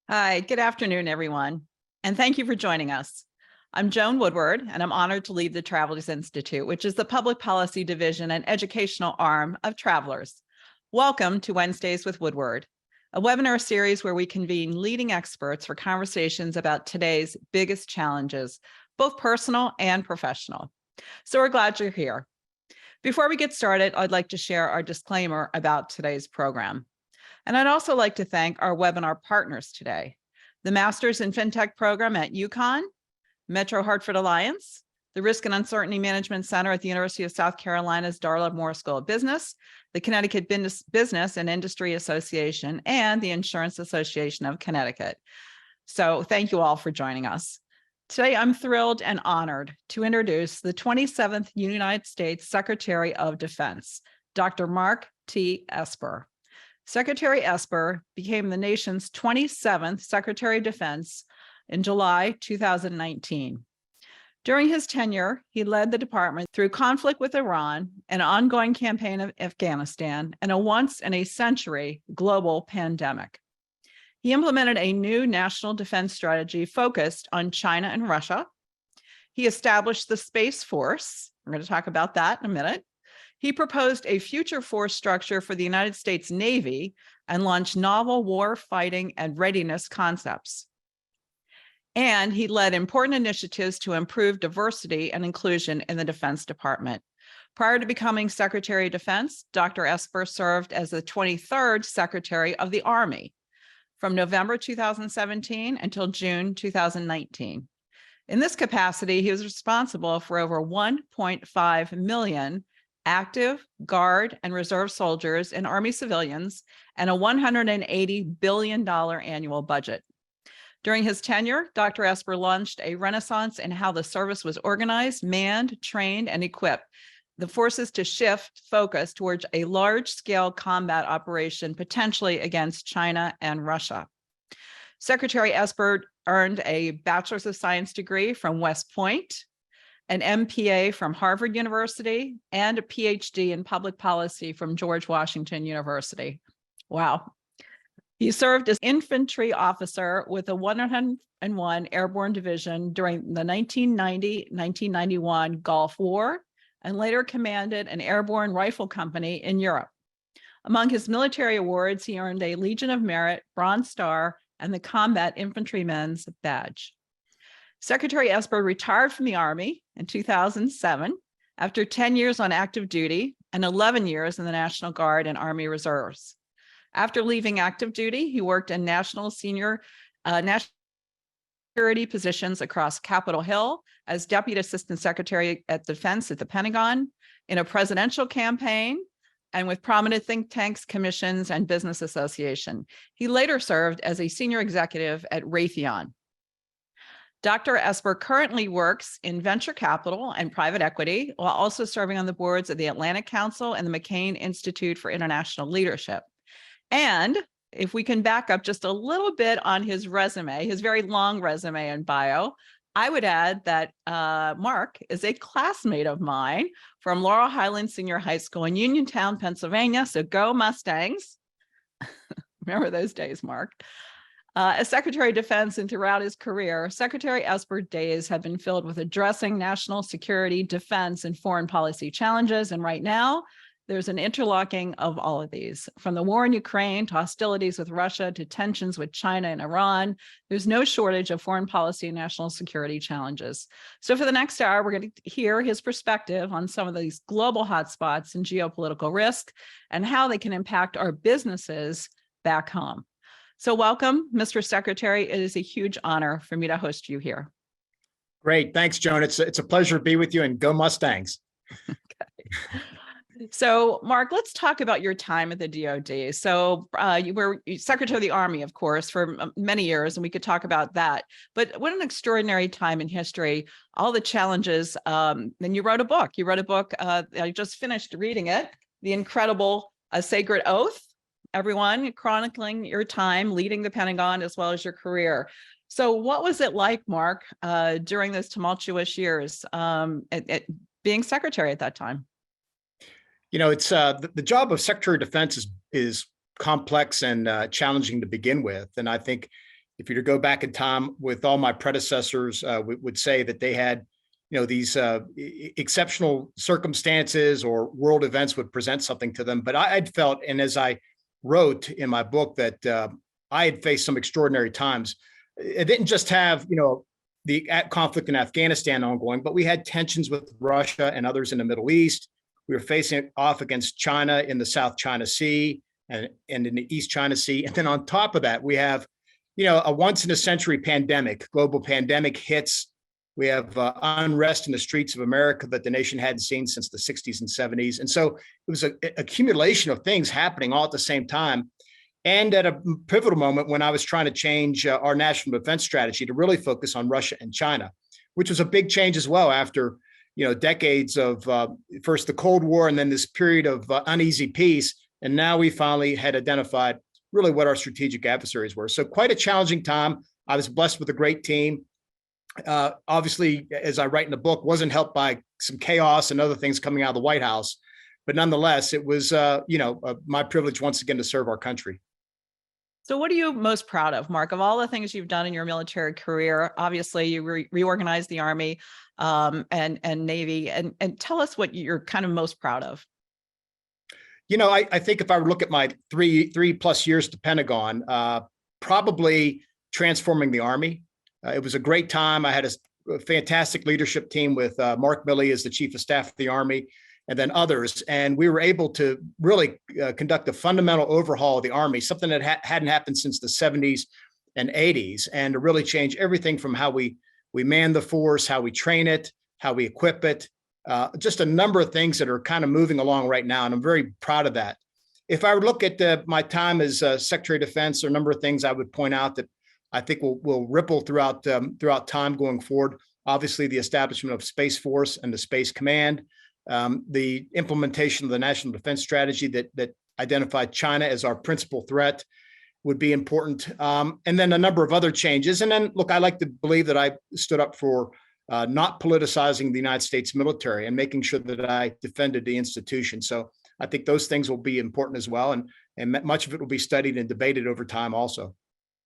Hi, good afternoon, everyone, and thank you for joining us. I'm Joan Woodward, and I'm honored to lead the Travelers Institute, which is the public policy division and educational arm of Travelers. Welcome to Wednesdays with Woodward, a webinar series where we convene leading experts for conversations about today's biggest challenges, both personal and professional. So we're glad you're here. Before we get started, I'd like to share our disclaimer about today's program. And I'd also like to thank our webinar partners today, the Masters in FinTech program at UConn, Metro Hartford Alliance, the Risk and Uncertainty Management Center at the University of South Carolina's Darla Moore School of Business, the Connecticut Business and Industry Association, and the Insurance Association of Connecticut. So thank you all for joining us. Today, I'm thrilled and honored to introduce the 27th United States Secretary of Defense, Dr. Mark T. Esper. Secretary Esper became the nation's 27th Secretary of Defense in July 2019. During his tenure, he led the department through conflict with Iran, an ongoing campaign of Afghanistan, and a once-in-a-century global pandemic. He implemented a new national defense strategy focused on China and Russia. He established the Space Force. We're going to talk about that in a minute. He proposed a future force structure for the United States Navy and launched novel war fighting and readiness concepts. And he led important initiatives to improve diversity and inclusion in the Defense Department. Prior to becoming Secretary of Defense, Dr. Esper served as the 23rd Secretary of the Army from November 2017 until June 2019. In this capacity, he was responsible for over 1.5 million active, Guard, and Reserve soldiers and Army civilians, and a $180 billion annual budget. During his tenure, Dr. Esper launched a renaissance in how the service was organized, manned, trained, and equipped the forces to shift focus towards a large-scale combat operation, potentially against China and Russia. Secretary Esper earned a Bachelor's of Science degree from West Point, an MPA from Harvard University, and a PhD in public policy from George Washington University. Wow. He served as infantry officer with the 101 Airborne Division during the 1990-1991 Gulf War, and later commanded an airborne rifle company in Europe. Among his military awards, he earned a Legion of Merit, Bronze Star, and the Combat Infantryman's Badge. Secretary Esper retired from the Army in 2007 after 10 years on active duty and 11 years in the National Guard and Army Reserves. After leaving active duty, he worked in national security positions across Capitol Hill as Deputy Assistant Secretary at Defense at the Pentagon, in a presidential campaign, and with prominent think tanks, commissions, and business association. He later served as a senior executive at Raytheon. Dr. Esper currently works in venture capital and private equity, while also serving on the boards of the Atlantic Council and the McCain Institute for International Leadership. And if we can back up just a little bit on his resume, his very long resume and bio, I would add that Mark is a classmate of mine from Laurel Highlands Senior High School in Uniontown, Pennsylvania. So go Mustangs. Remember those days, Mark. As Secretary of Defense and throughout his career, Secretary Esper's days have been filled with addressing national security, defense, and foreign policy challenges. And right now, there's an interlocking of all of these, from the war in Ukraine to hostilities with Russia to tensions with China and Iran. There's no shortage of foreign policy and national security challenges. So for the next hour, we're going to hear his perspective on some of these global hotspots and geopolitical risk and how they can impact our businesses back home. So welcome, Mr. Secretary. It is a huge honor for me to host you here. Great. Thanks, Joan. It's a pleasure to be with you, and go Mustangs. Okay. So, Mark, let's talk about your time at the DoD. So you were Secretary of the Army, of course, for many years, and we could talk about that. But what an extraordinary time in history, all the challenges. Then you wrote a book. I just finished reading it, The Incredible Sacred Oath, everyone, chronicling your time leading the Pentagon as well as your career. So what was it like, Mark, during those tumultuous years being secretary at that time? You know, it's the job of Secretary of Defense is complex and challenging to begin with. And I think if you were to go back in time with all my predecessors, would say that they had, these exceptional circumstances or world events would present something to them. But I'd felt, and as I wrote in my book, that I had faced some extraordinary times. It didn't just have, the conflict in Afghanistan ongoing, but we had tensions with Russia and others in the Middle East. We were facing off against China in the South China Sea and in the East China Sea. And then on top of that, we have, a once in a century pandemic, global pandemic hits. We have unrest in the streets of America that the nation hadn't seen since the 60s and 70s. And so it was an accumulation of things happening all at the same time. And at a pivotal moment when I was trying to change our national defense strategy to really focus on Russia and China, which was a big change as well after, decades of first the Cold War and then this period of uneasy peace. And now we finally had identified really what our strategic adversaries were. So quite a challenging time. I was blessed with a great team. Obviously, as I write in the book, wasn't helped by some chaos and other things coming out of the White House. But nonetheless, it was, my privilege once again to serve our country. So what are you most proud of, Mark, of all the things you've done in your military career? Obviously, you reorganized the Army and Navy, and tell us what you're kind of most proud of. I think if I look at my three plus years at the Pentagon, probably transforming the Army. It was a great time. I had a fantastic leadership team with Mark Milley as the Chief of Staff of the Army, and then others. And we were able to really conduct a fundamental overhaul of the Army, something that hadn't happened since the 70s and 80s, and to really change everything from how we man the force, how we train it, how we equip it, just a number of things that are kind of moving along right now. And I'm very proud of that. If I would look at my time as Secretary of Defense, there are a number of things I would point out that I think will ripple throughout time going forward. Obviously, the establishment of Space Force and the Space Command, the implementation of the National Defense Strategy that identified China as our principal threat would be important. And then a number of other changes. And then, look, I like to believe that I stood up for not politicizing the United States military and making sure that I defended the institution. So I think those things will be important as well. And much of it will be studied and debated over time also.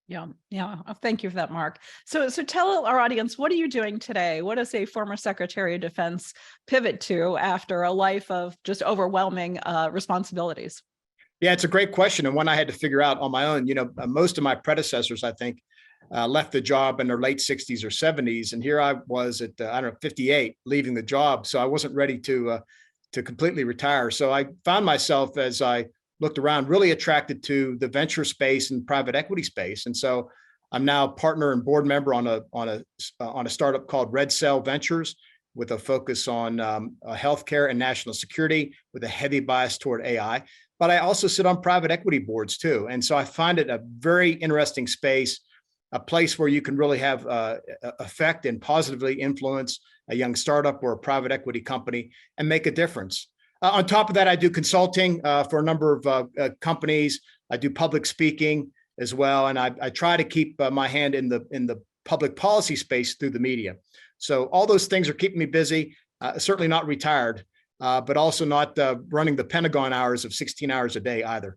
Yeah. Thank you for that, Mark. So tell our audience, what are you doing today? What does a former Secretary of Defense pivot to after a life of just overwhelming responsibilities? Yeah, it's a great question, and one I had to figure out on my own. Most of my predecessors, I think, left the job in their late 60s or 70s, and here I was at 58, leaving the job. So I wasn't ready to completely retire. So I found myself, as I looked around, really attracted to the venture space and private equity space. And so I'm now partner and board member on a startup called Red Cell Ventures, with a focus on healthcare and national security, with a heavy bias toward AI. But I also sit on private equity boards too. And so I find it a very interesting space, a place where you can really have effect and positively influence a young startup or a private equity company and make a difference. On top of that, I do consulting for a number of companies. I do public speaking as well, and I try to keep my hand in the public policy space through the media. So all those things are keeping me busy. Certainly not retired, but also not running the Pentagon hours of 16 hours a day either.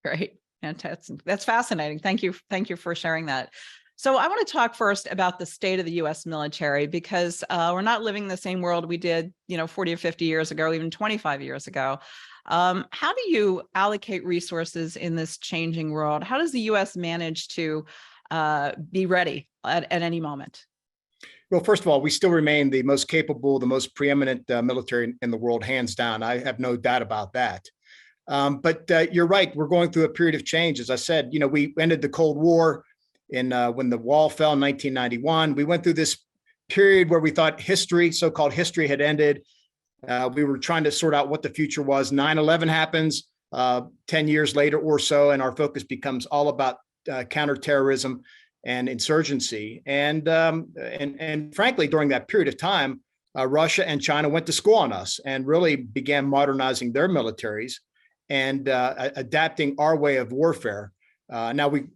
Great, fantastic. That's fascinating. Thank you for sharing that. So I want to talk first about the state of the U.S. military, because we're not living in the same world we did, 40 or 50 years ago, even 25 years ago. How do you allocate resources in this changing world? How does the U.S. manage to be ready at any moment? Well, first of all, we still remain the most capable, the most preeminent military in the world, hands down. I have no doubt about that. But you're right. We're going through a period of change. As I said, we ended the Cold War when the wall fell in 1991. We went through this period where we thought so-called history had ended. We were trying to sort out what the future was. 9/11 happens 10 years later or so, and our focus becomes all about counterterrorism and insurgency. And frankly, during that period of time, Russia and China went to school on us and really began modernizing their militaries and adapting our way of warfare. Now, we've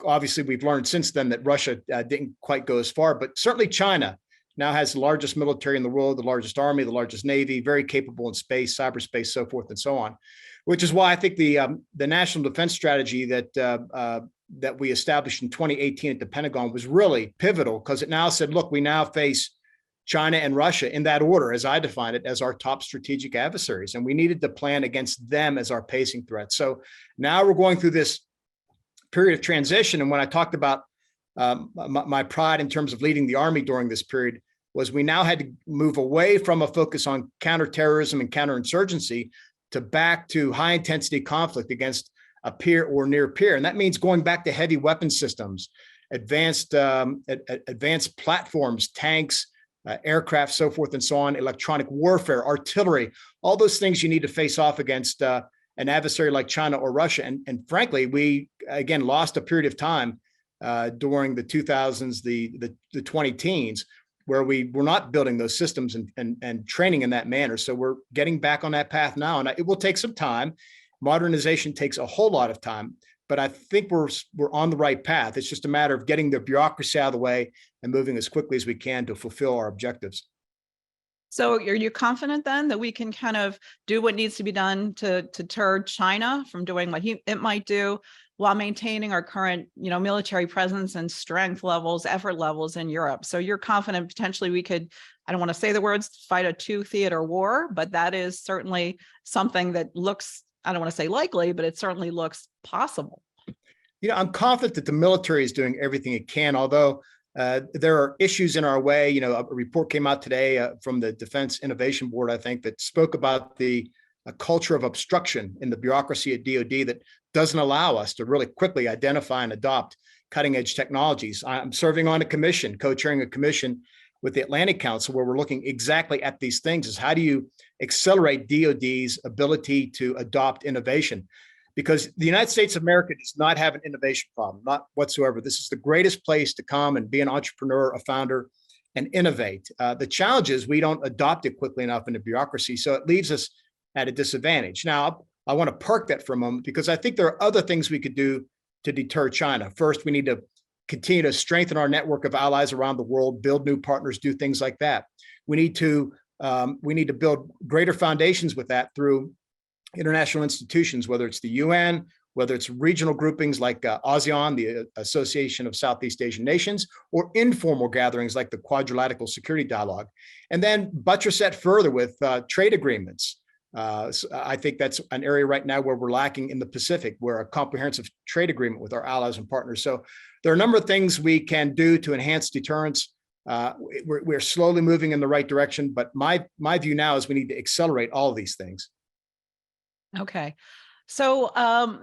learned since then that Russia didn't quite go as far, but certainly China now has the largest military in the world, the largest army, the largest navy, very capable in space, cyberspace, so forth and so on. Which is why I think the national defense strategy that that we established in 2018 at the Pentagon was really pivotal, because it now said, look, we now face China and Russia in that order, as I define it, as our top strategic adversaries. And we needed to plan against them as our pacing threat. So now we're going through this period of transition. And when I talked about my pride in terms of leading the Army during this period, was we now had to move away from a focus on counterterrorism and counterinsurgency to back to high intensity conflict against a peer or near peer. And that means going back to heavy weapon systems, advanced platforms, tanks, aircraft, so forth and so on, electronic warfare, artillery, all those things you need to face off against an adversary like China or Russia. And frankly, we, again, lost a period of time during the 2000s, the 20 teens, where we were not building those systems and training in that manner. So we're getting back on that path now, and it will take some time. Modernization takes a whole lot of time, but I think we're on the right path. It's just a matter of getting the bureaucracy out of the way and moving as quickly as we can to fulfill our objectives. So are you confident then that we can kind of do what needs to be done to deter China from doing what it might do, while maintaining our current, military presence and strength levels, effort levels in Europe? So you're confident potentially we could, I don't want to say the words, fight a two-theater war, but that is certainly something that looks, I don't want to say likely, but it certainly looks possible. I'm confident that the military is doing everything it can, although there are issues in our way. A report came out today from the Defense Innovation Board, I think, that spoke about a culture of obstruction in the bureaucracy at DoD that doesn't allow us to really quickly identify and adopt cutting edge technologies. I'm serving on a commission, co-chairing a commission with the Atlantic Council, where we're looking exactly at these things: is how do you accelerate DoD's ability to adopt innovation? Because the United States of America does not have an innovation problem, not whatsoever. This is the greatest place to come and be an entrepreneur, a founder, and innovate. The challenge is we don't adopt it quickly enough in the bureaucracy, so it leaves us at a disadvantage. Now, I want to park that for a moment, because I think there are other things we could do to deter China. First, we need to continue to strengthen our network of allies around the world, build new partners, do things like that. We need to build greater foundations with that through international institutions, whether it's the UN, whether it's regional groupings like ASEAN, the Association of Southeast Asian Nations, or informal gatherings like the Quadrilateral Security Dialogue, and then buttress that further with trade agreements. So I think that's an area right now where we're lacking in the Pacific, where a comprehensive trade agreement with our allies and partners. So there are a number of things we can do to enhance deterrence. We're slowly moving in the right direction, but my view now is we need to accelerate all of these things. Okay. So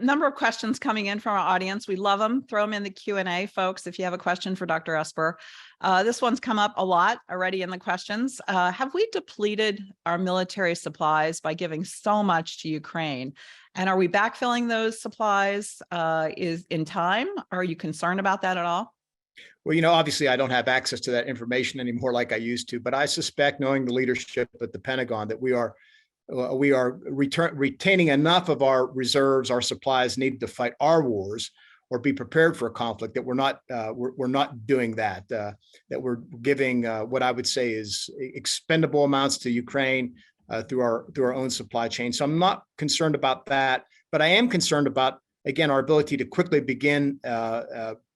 number of questions coming in from our audience. We love them. Throw them in the Q&A, folks, if you have a question for Dr. Esper. This one's come up a lot already in the questions. Have we depleted our military supplies by giving so much to Ukraine? And are we backfilling those supplies is in time? Are you concerned about that at all? Well, obviously I don't have access to that information anymore like I used to, but I suspect, knowing the leadership at the Pentagon, that we are retaining enough of our reserves, our supplies needed to fight our wars or be prepared for a conflict, that we're not doing that. That we're giving what I would say is expendable amounts to Ukraine through our own supply chain. So I'm not concerned about that, but I am concerned about, again, our ability to quickly begin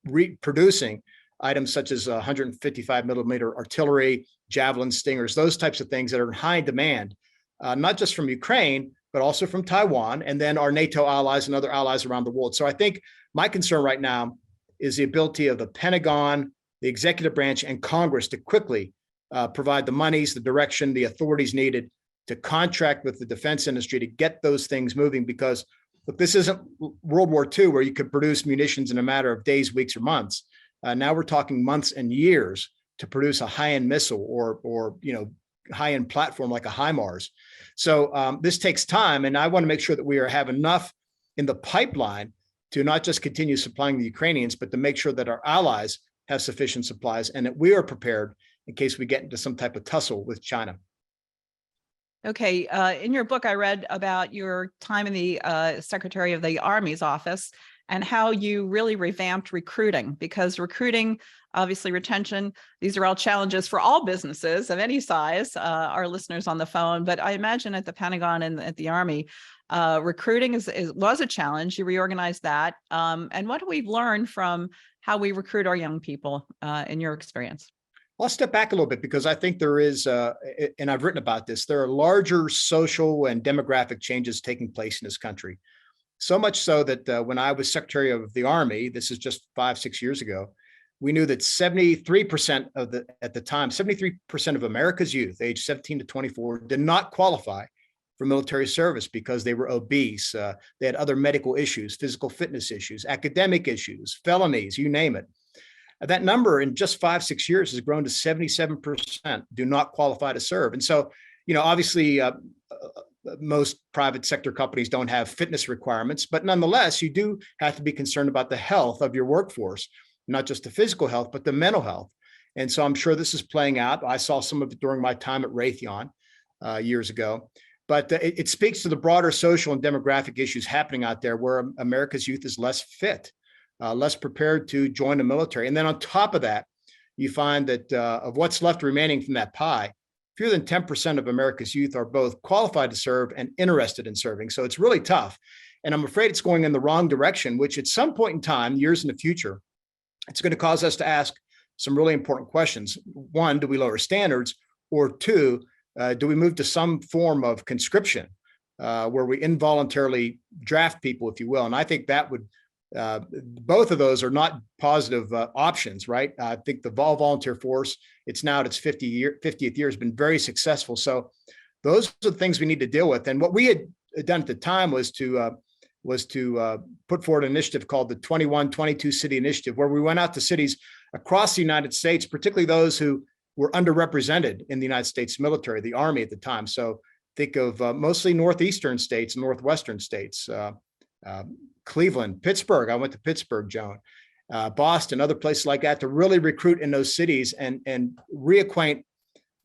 reproducing items such as 155 millimeter artillery, Javelin, Stingers, those types of things that are in high demand. Not just from Ukraine, but also from Taiwan, and then our NATO allies and other allies around the world. So I think my concern right now is the ability of the Pentagon, the executive branch, and Congress to quickly provide the monies, the direction, the authorities needed to contract with the defense industry to get those things moving. Because look, this isn't World War II, where you could produce munitions in a matter of days, weeks, or months. Now we're talking months and years to produce a high-end missile or high-end platform like a HIMARS. So this takes time, and I want to make sure that we have enough in the pipeline to not just continue supplying the Ukrainians, but to make sure that our allies have sufficient supplies and that we are prepared in case we get into some type of tussle with China. Okay. In your book, I read about your time in the Secretary of the Army's office and how you really revamped recruiting, because recruiting, obviously retention, these are all challenges for all businesses of any size, our listeners on the phone. But I imagine at the Pentagon and at the Army, Recruiting was a challenge. You reorganized that. And what do we learn from how we recruit our young people in your experience? I'll step back a little bit because I think there is, and I've written about this, there are larger social and demographic changes taking place in this country. So much so that when I was Secretary of the Army, this is just 5, 6 years ago, we knew that 73% at the time, 73% of America's youth, age 17 to 24, did not qualify for military service because they were obese. They had other medical issues, physical fitness issues, academic issues, felonies, you name it. That number in just 5, 6 years has grown to 77% do not qualify to serve. And so, obviously, most private sector companies don't have fitness requirements, but nonetheless, you do have to be concerned about the health of your workforce, not just the physical health, but the mental health. And so I'm sure this is playing out. I saw some of it during my time at Raytheon years ago. But it speaks to the broader social and demographic issues happening out there where America's youth is less fit, less prepared to join the military. And then on top of that, you find that of what's left remaining from that pie, fewer than 10% of America's youth are both qualified to serve and interested in serving. So it's really tough. And I'm afraid it's going in the wrong direction, which at some point in time, years in the future, it's going to cause us to ask some really important questions. One, do we lower standards? Or two, do we move to some form of conscription where we involuntarily draft people, if you will? And I think that would, both of those are not positive options, right? I think the volunteer force, it's now at its 50th year, has been very successful. So those are the things we need to deal with. And what we had done at the time was to put forward an initiative called the 21-22 City Initiative, where we went out to cities across the United States, particularly those who were underrepresented in the United States military, the Army at the time. So think of mostly northeastern states, northwestern states, Cleveland, Pittsburgh. I went to Pittsburgh, Joan, Boston, other places like that, to really recruit in those cities and reacquaint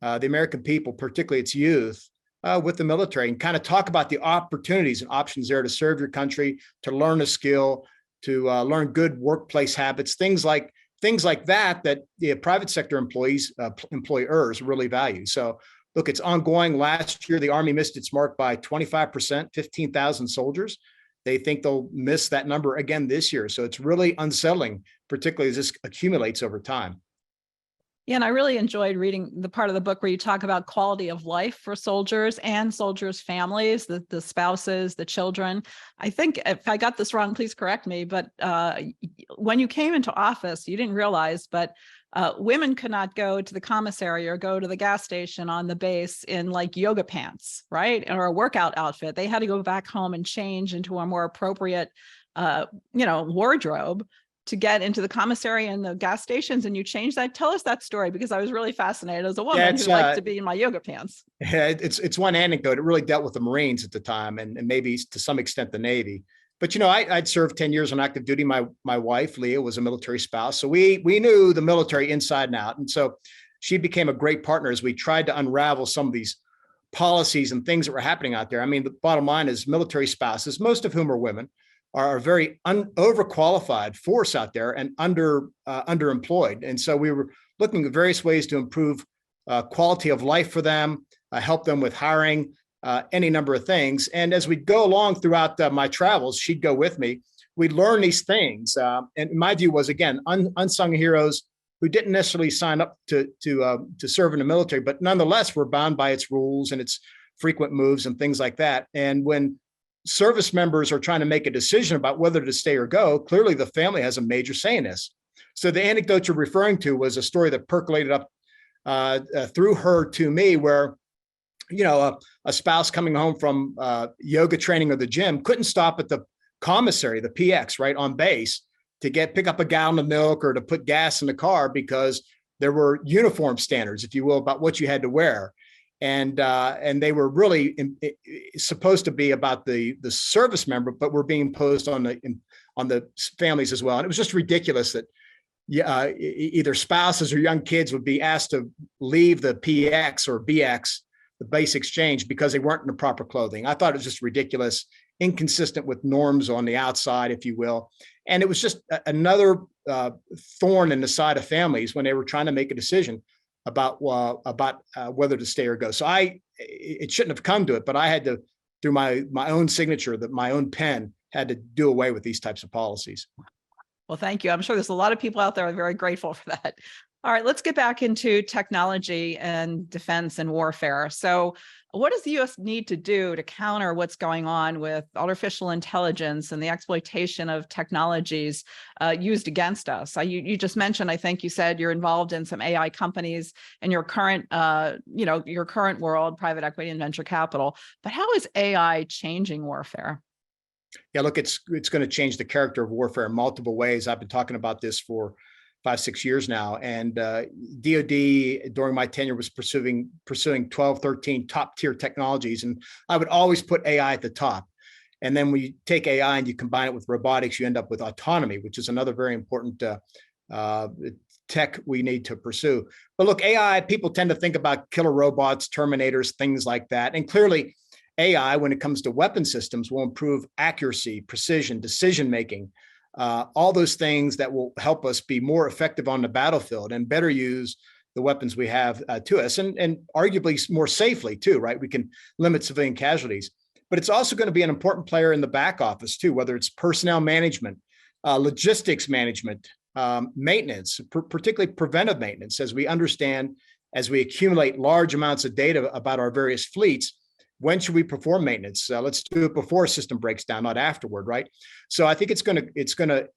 the American people, particularly its youth, with the military, and kind of talk about the opportunities and options there to serve your country, to learn a skill, to learn good workplace habits, things like that the private sector employers really value. So look, it's ongoing. Last year, the Army missed its mark by 25%, 15,000 soldiers. They think they'll miss that number again this year. So it's really unsettling, particularly as this accumulates over time. Yeah, and I really enjoyed reading the part of the book where you talk about quality of life for soldiers and soldiers' families, the spouses, the children. I think if I got this wrong, please correct me, but when you came into office, you didn't realize, but women could not go to the commissary or go to the gas station on the base in like yoga pants, right? Or a workout outfit. They had to go back home and change into a more appropriate, wardrobe to get into the commissary and the gas stations. And you changed that. Tell us that story, because I was really fascinated as a woman who liked to be in my yoga pants. Yeah, it's one anecdote. It really dealt with the Marines at the time, and maybe to some extent the Navy. But I'd served 10 years on active duty. My wife Leah was a military spouse, so we knew the military inside and out. And so she became a great partner as we tried to unravel some of these policies and things that were happening out there. I mean, the bottom line is military spouses, most of whom are women, are a very overqualified force out there and underemployed. And so we were looking at various ways to improve quality of life for them, help them with hiring, any number of things. And as we'd go along throughout my travels, she'd go with me. We'd learn these things. And my view was, again, unsung heroes who didn't necessarily sign up to serve in the military, but nonetheless were bound by its rules and its frequent moves and things like that. And when service members are trying to make a decision about whether to stay or go, clearly the family has a major say in this. So the anecdote you're referring to was a story that percolated up through her to me, where a spouse coming home from yoga training or the gym couldn't stop at the commissary, the PX, right on base, to pick up a gallon of milk or to put gas in the car, because there were uniform standards, if you will, about what you had to wear. And they were really supposed to be about the service member, but were being imposed on the families as well. And it was just ridiculous that either spouses or young kids would be asked to leave the PX or BX, the base exchange, because they weren't in the proper clothing. I thought it was just ridiculous, inconsistent with norms on the outside, if you will. And it was just another thorn in the side of families when they were trying to make a decision about whether to stay or go. So it shouldn't have come to it, but I had to through my own signature, that my own pen had to do away with these types of policies. Well, thank you. I'm sure there's a lot of people out there are very grateful for that. All right, let's get back into technology and defense and warfare. So what does the U.S. need to do to counter what's going on with artificial intelligence and the exploitation of technologies used against us? You just mentioned, I think you said you're involved in some AI companies in your current, your current world, private equity and venture capital. But how is AI changing warfare? Yeah, look, it's going to change the character of warfare in multiple ways. I've been talking about this for 5-6 years now, and DoD during my tenure was pursuing 12, 13 top tier technologies, and I would always put AI at the top. And then when you take AI and you combine it with robotics, you end up with autonomy, which is another very important tech we need to pursue. But look, AI, people tend to think about killer robots, Terminators, things like that, and clearly AI, when it comes to weapon systems, will improve accuracy, precision, decision-making, all those things that will help us be more effective on the battlefield and better use the weapons we have to us, and arguably more safely too, right? We can limit civilian casualties. But it's also going to be an important player in the back office too, whether it's personnel management, logistics management, maintenance, particularly preventive maintenance, as we understand, as we accumulate large amounts of data about our various fleets. When should we perform maintenance? Let's do it before a system breaks down, not afterward, right? So I think it's going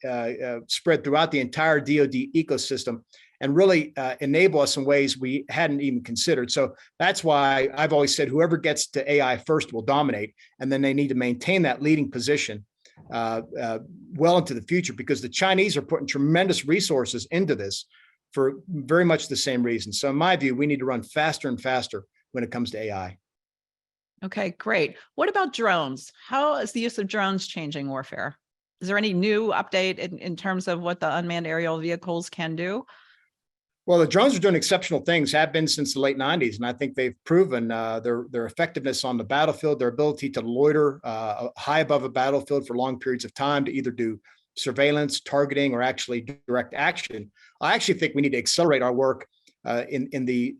to spread throughout the entire DoD ecosystem and really enable us in ways we hadn't even considered. So that's why I've always said whoever gets to AI first will dominate, and then they need to maintain that leading position well into the future, because the Chinese are putting tremendous resources into this for very much the same reason. So in my view, we need to run faster and faster when it comes to AI. Okay, great. What about drones? How is the use of drones changing warfare? Is there any new update in terms of what the unmanned aerial vehicles can do? Well, the drones are doing exceptional things, have been since the late 90s, and I think they've proven their effectiveness on the battlefield, their ability to loiter high above a battlefield for long periods of time to either do surveillance, targeting, or actually direct action. I actually think we need to accelerate our work in the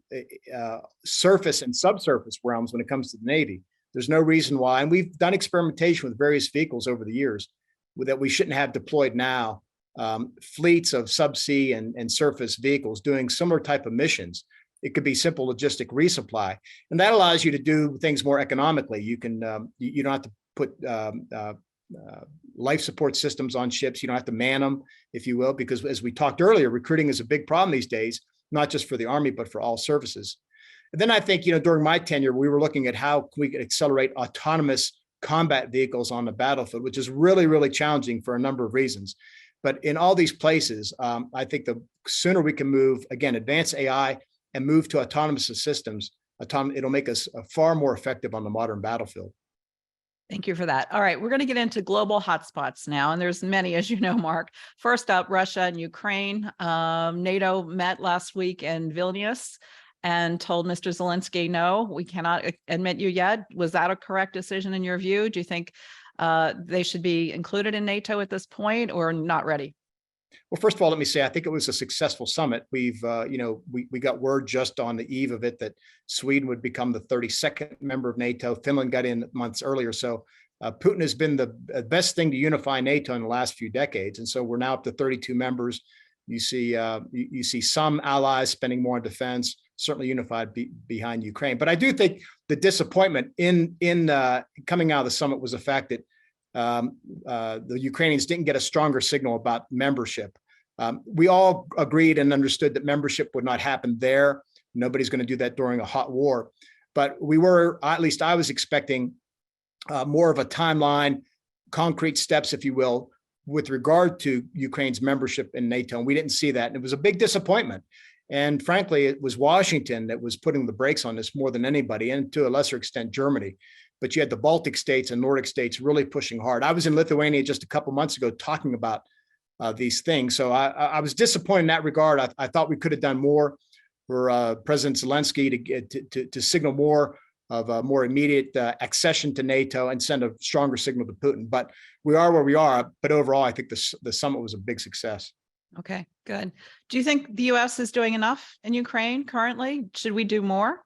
surface and subsurface realms when it comes to the Navy. There's no reason why, and we've done experimentation with various vehicles over the years that we shouldn't have deployed now. Fleets of subsea and surface vehicles doing similar type of missions. It could be simple logistic resupply, and that allows you to do things more economically. You can you don't have to put life support systems on ships. You don't have to man them, if you will, because as we talked earlier, recruiting is a big problem these days, not just for the Army, but for all services. And then I think, during my tenure, we were looking at how we could accelerate autonomous combat vehicles on the battlefield, which is really, really challenging for a number of reasons. But in all these places, I think the sooner we can move, again, advance AI and move to autonomous systems, it'll make us far more effective on the modern battlefield. Thank you for that. All right, we're going to get into global hotspots now, and there's many, as you know, Mark. First up, Russia and Ukraine. NATO met last week in Vilnius and told Mr. Zelensky, no, we cannot admit you yet. Was that a correct decision in your view? Do you think they should be included in NATO at this point, or not ready? Well, first of all, let me say, I think it was a successful summit. We've, we got word just on the eve of it that Sweden would become the 32nd member of NATO. Finland got in months earlier. So Putin has been the best thing to unify NATO in the last few decades. And so we're now up to 32 members. You see some allies spending more on defense, certainly unified behind Ukraine. But I do think the disappointment in coming out of the summit was the fact that the Ukrainians didn't get a stronger signal about membership. We all agreed and understood that membership would not happen there. Nobody's going to do that during a hot war. But we were, at least I was expecting more of a timeline, concrete steps, if you will, with regard to Ukraine's membership in NATO. And we didn't see that. And it was a big disappointment. And frankly, it was Washington that was putting the brakes on this more than anybody, and to a lesser extent, Germany. But you had the Baltic states and Nordic states really pushing hard. I was in Lithuania just a couple months ago talking about these things. So I was disappointed in that regard. I thought we could have done more for President Zelensky to signal more of a more immediate accession to NATO and send a stronger signal to Putin. But we are where we are. But overall, I think the summit was a big success. Okay, good. Do you think the U.S. is doing enough in Ukraine currently? Should we do more?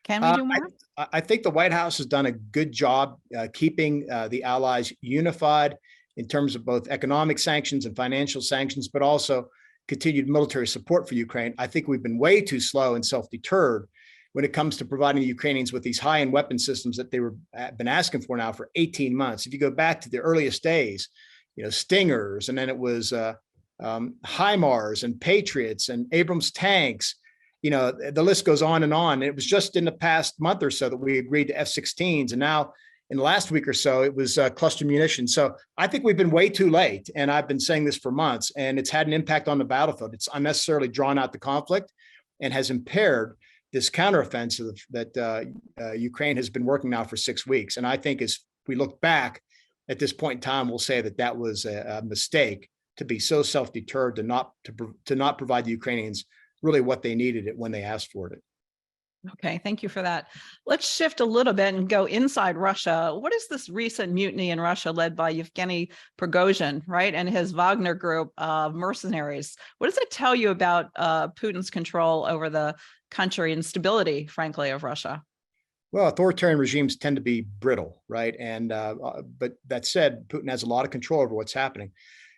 Can we do more? I think the White House has done a good job keeping the allies unified in terms of both economic sanctions and financial sanctions, but also continued military support for Ukraine. I think we've been way too slow and self-deterred when it comes to providing the Ukrainians with these high-end weapon systems that they were been asking for now for 18 months. If you go back to the earliest days, Stingers, and then it was HIMARS and Patriots and Abrams tanks. The list goes on and on. It was just in the past month or so that we agreed to F-16s, and now in the last week or so, it was cluster munitions. So I think we've been way too late, and I've been saying this for months, and it's had an impact on the battlefield. It's unnecessarily drawn out the conflict and has impaired this counteroffensive that Ukraine has been working now for 6 weeks. And I think as we look back at this point in time, we'll say that that was a mistake to be so self-deterred to not provide the Ukrainians really what they needed it when they asked for it. Okay, thank you for that. Let's shift a little bit and go inside Russia. What is this recent mutiny in Russia led by Yevgeny Prigozhin, right, and his Wagner group of mercenaries? What does it tell you about Putin's control over the country and stability, frankly, of Russia? Well, authoritarian regimes tend to be brittle, right? And but that said, Putin has a lot of control over what's happening.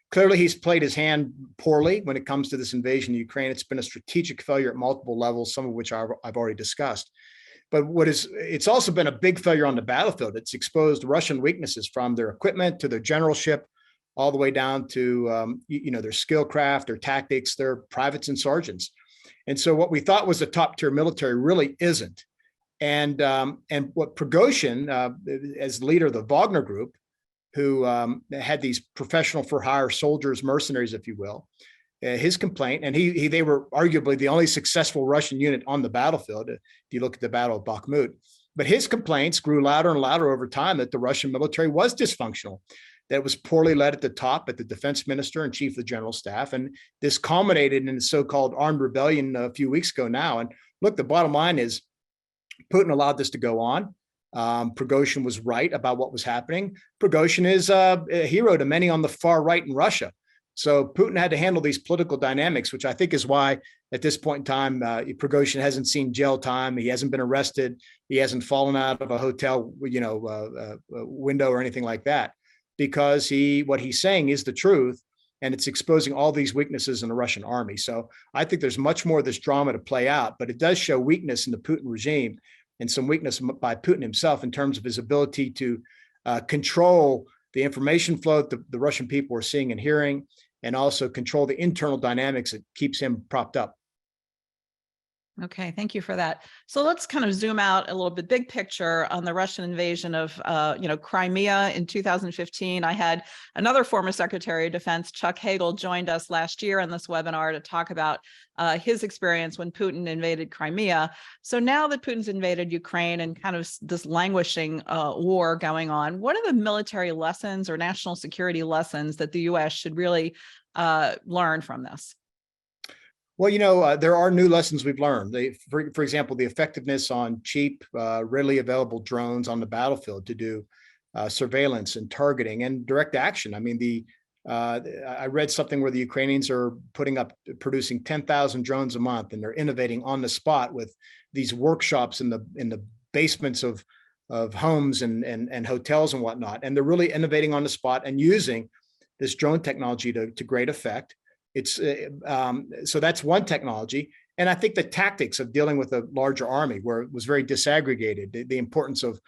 Clearly, he's played his hand poorly when it comes to this invasion of Ukraine. It's been a strategic failure at multiple levels, some of which I've already discussed. But it's also been a big failure on the battlefield. It's exposed Russian weaknesses from their equipment to their generalship, all the way down to their skill craft, their tactics, their privates and sergeants. And so what we thought was a top tier military really isn't. And what Prigozhin, as leader of the Wagner group, who had these professional for hire soldiers, mercenaries, if you will, his complaint, and they were arguably the only successful Russian unit on the battlefield, if you look at the Battle of Bakhmut. But his complaints grew louder and louder over time that the Russian military was dysfunctional, that it was poorly led at the top, at the defense minister and chief of the general staff. And this culminated in the so-called armed rebellion a few weeks ago now. And look, the bottom line is Putin allowed this to go on. Prigozhin was right about what was happening. Prigozhin is a hero to many on the far right in Russia. So Putin had to handle these political dynamics, which I think is why at this point in time, Prigozhin hasn't seen jail time. He hasn't been arrested. He hasn't fallen out of a hotel, window or anything like that, because what he's saying is the truth, and it's exposing all these weaknesses in the Russian army. So I think there's much more of this drama to play out, but it does show weakness in the Putin regime and some weakness by Putin himself in terms of his ability to control the information flow that the Russian people are seeing and hearing, and also control the internal dynamics that keeps him propped up. Okay, thank you for that. So let's kind of zoom out a little bit, big picture on the Russian invasion of, Crimea in 2015. I had another former Secretary of Defense, Chuck Hagel, joined us last year on this webinar to talk about his experience when Putin invaded Crimea. So now that Putin's invaded Ukraine and kind of this languishing war going on, what are the military lessons or national security lessons that the U.S. should really learn from this? Well, there are new lessons we've learned. For example, the effectiveness on cheap, readily available drones on the battlefield to do surveillance and targeting and direct action. I mean, I read something where the Ukrainians are producing 10,000 drones a month, and they're innovating on the spot with these workshops in the basements of homes and hotels and whatnot. And they're really innovating on the spot and using this drone technology to great effect. So that's one technology. And I think the tactics of dealing with a larger army, where it was very disaggregated, the importance of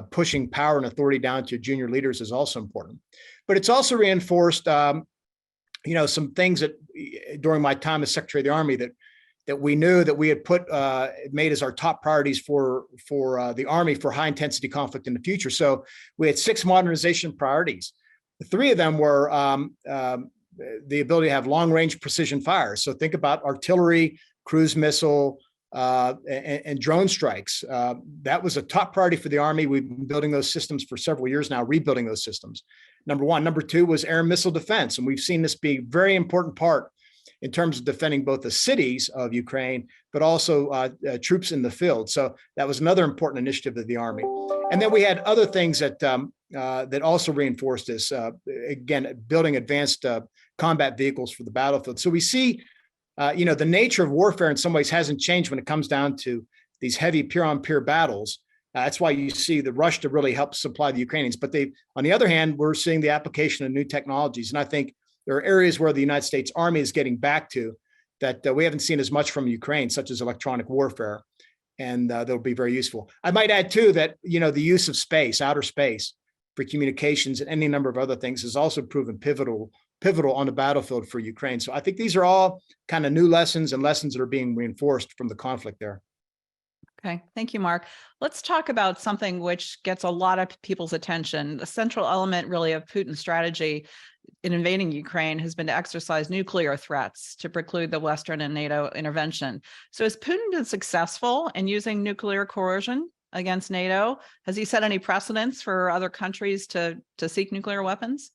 pushing power and authority down to junior leaders is also important. But it's also reinforced, some things that during my time as Secretary of the Army that we knew that we had made as our top priorities for the Army for high intensity conflict in the future. So we had 6 modernization priorities. 3 of them were the ability to have long-range precision fire. So think about artillery, cruise missile, and drone strikes. That was a top priority for the Army. We've been building those systems for several years now, rebuilding those systems. Number 1. Number 2 was air and missile defense. And we've seen this be a very important part in terms of defending both the cities of Ukraine, but also troops in the field. So that was another important initiative of the Army. And then we had other things that also reinforced this, again, building advanced combat vehicles for the battlefield. So we see, the nature of warfare in some ways hasn't changed when it comes down to these heavy peer-on-peer battles. That's why you see the rush to really help supply the Ukrainians. But on the other hand, we're seeing the application of new technologies. And I think there are areas where the United States Army is getting back to that we haven't seen as much from Ukraine, such as electronic warfare. And they'll be very useful. I might add too that, the use of space, outer space for communications and any number of other things has also proven pivotal on the battlefield for Ukraine. So I think these are all kind of new lessons and lessons that are being reinforced from the conflict there. Okay, thank you, Mark. Let's talk about something which gets a lot of people's attention. The central element really of Putin's strategy in invading Ukraine has been to exercise nuclear threats to preclude the Western and NATO intervention. So has Putin been successful in using nuclear coercion against NATO? Has he set any precedents for other countries to seek nuclear weapons?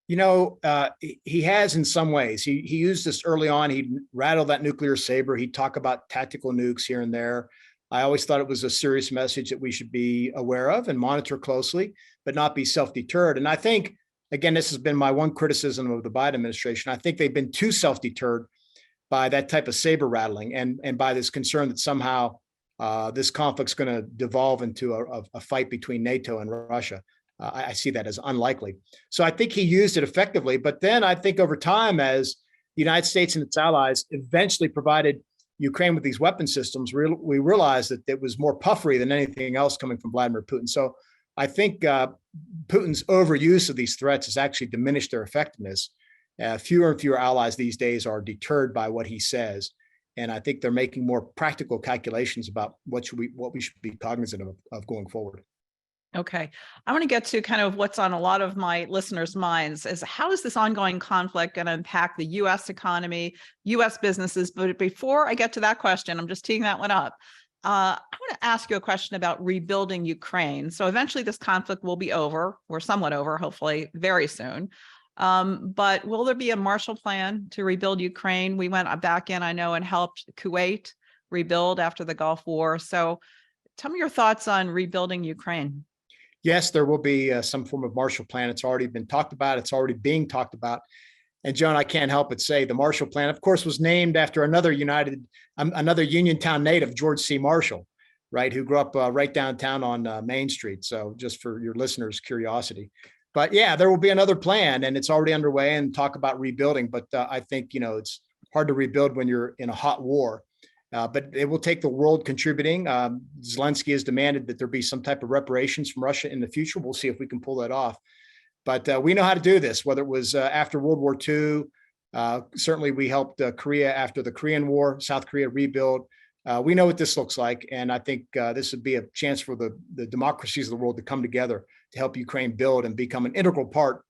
He has in some ways. He used this early on. He'd rattle that nuclear saber. He'd talk about tactical nukes here and there. I always thought it was a serious message that we should be aware of and monitor closely, but not be self-deterred. And I think, again, this has been my one criticism of the Biden administration. I think they've been too self-deterred by that type of saber rattling and by this concern that somehow this conflict's going to devolve into a fight between NATO and Russia. I see that as unlikely. So I think he used it effectively. But then I think over time, as the United States and its allies eventually provided Ukraine with these weapon systems, we realized that it was more puffery than anything else coming from Vladimir Putin. So I think Putin's overuse of these threats has actually diminished their effectiveness. Fewer and fewer allies these days are deterred by what he says. And I think they're making more practical calculations about what we should be cognizant of going forward. Okay. I want to get to kind of what's on a lot of my listeners' minds is how is this ongoing conflict going to impact the U.S. economy, U.S. businesses? But before I get to that question, I'm just teeing that one up. I want to ask you a question about rebuilding Ukraine. So eventually this conflict will be over, or somewhat over, hopefully very soon. But will there be a Marshall Plan to rebuild Ukraine? We went back in, I know, and helped Kuwait rebuild after the Gulf War. So tell me your thoughts on rebuilding Ukraine. Yes, there will be some form of Marshall Plan. It's already been talked about. It's already being talked about. And Joan, I can't help but say the Marshall Plan, of course, was named after another Uniontown native, George C. Marshall, right, who grew up right downtown on Main Street. So just for your listeners' curiosity. But yeah, there will be another plan, and it's already underway, and talk about rebuilding. But I think, it's hard to rebuild when you're in a hot war. But it will take the world contributing. Zelensky has demanded that there be some type of reparations from Russia in the future. We'll see if we can pull that off. But we know how to do this, whether it was after World War II. Certainly, we helped Korea after the Korean War, South Korea rebuild. We know what this looks like. And I think this would be a chance for the democracies of the world to come together to help Ukraine build and become an integral part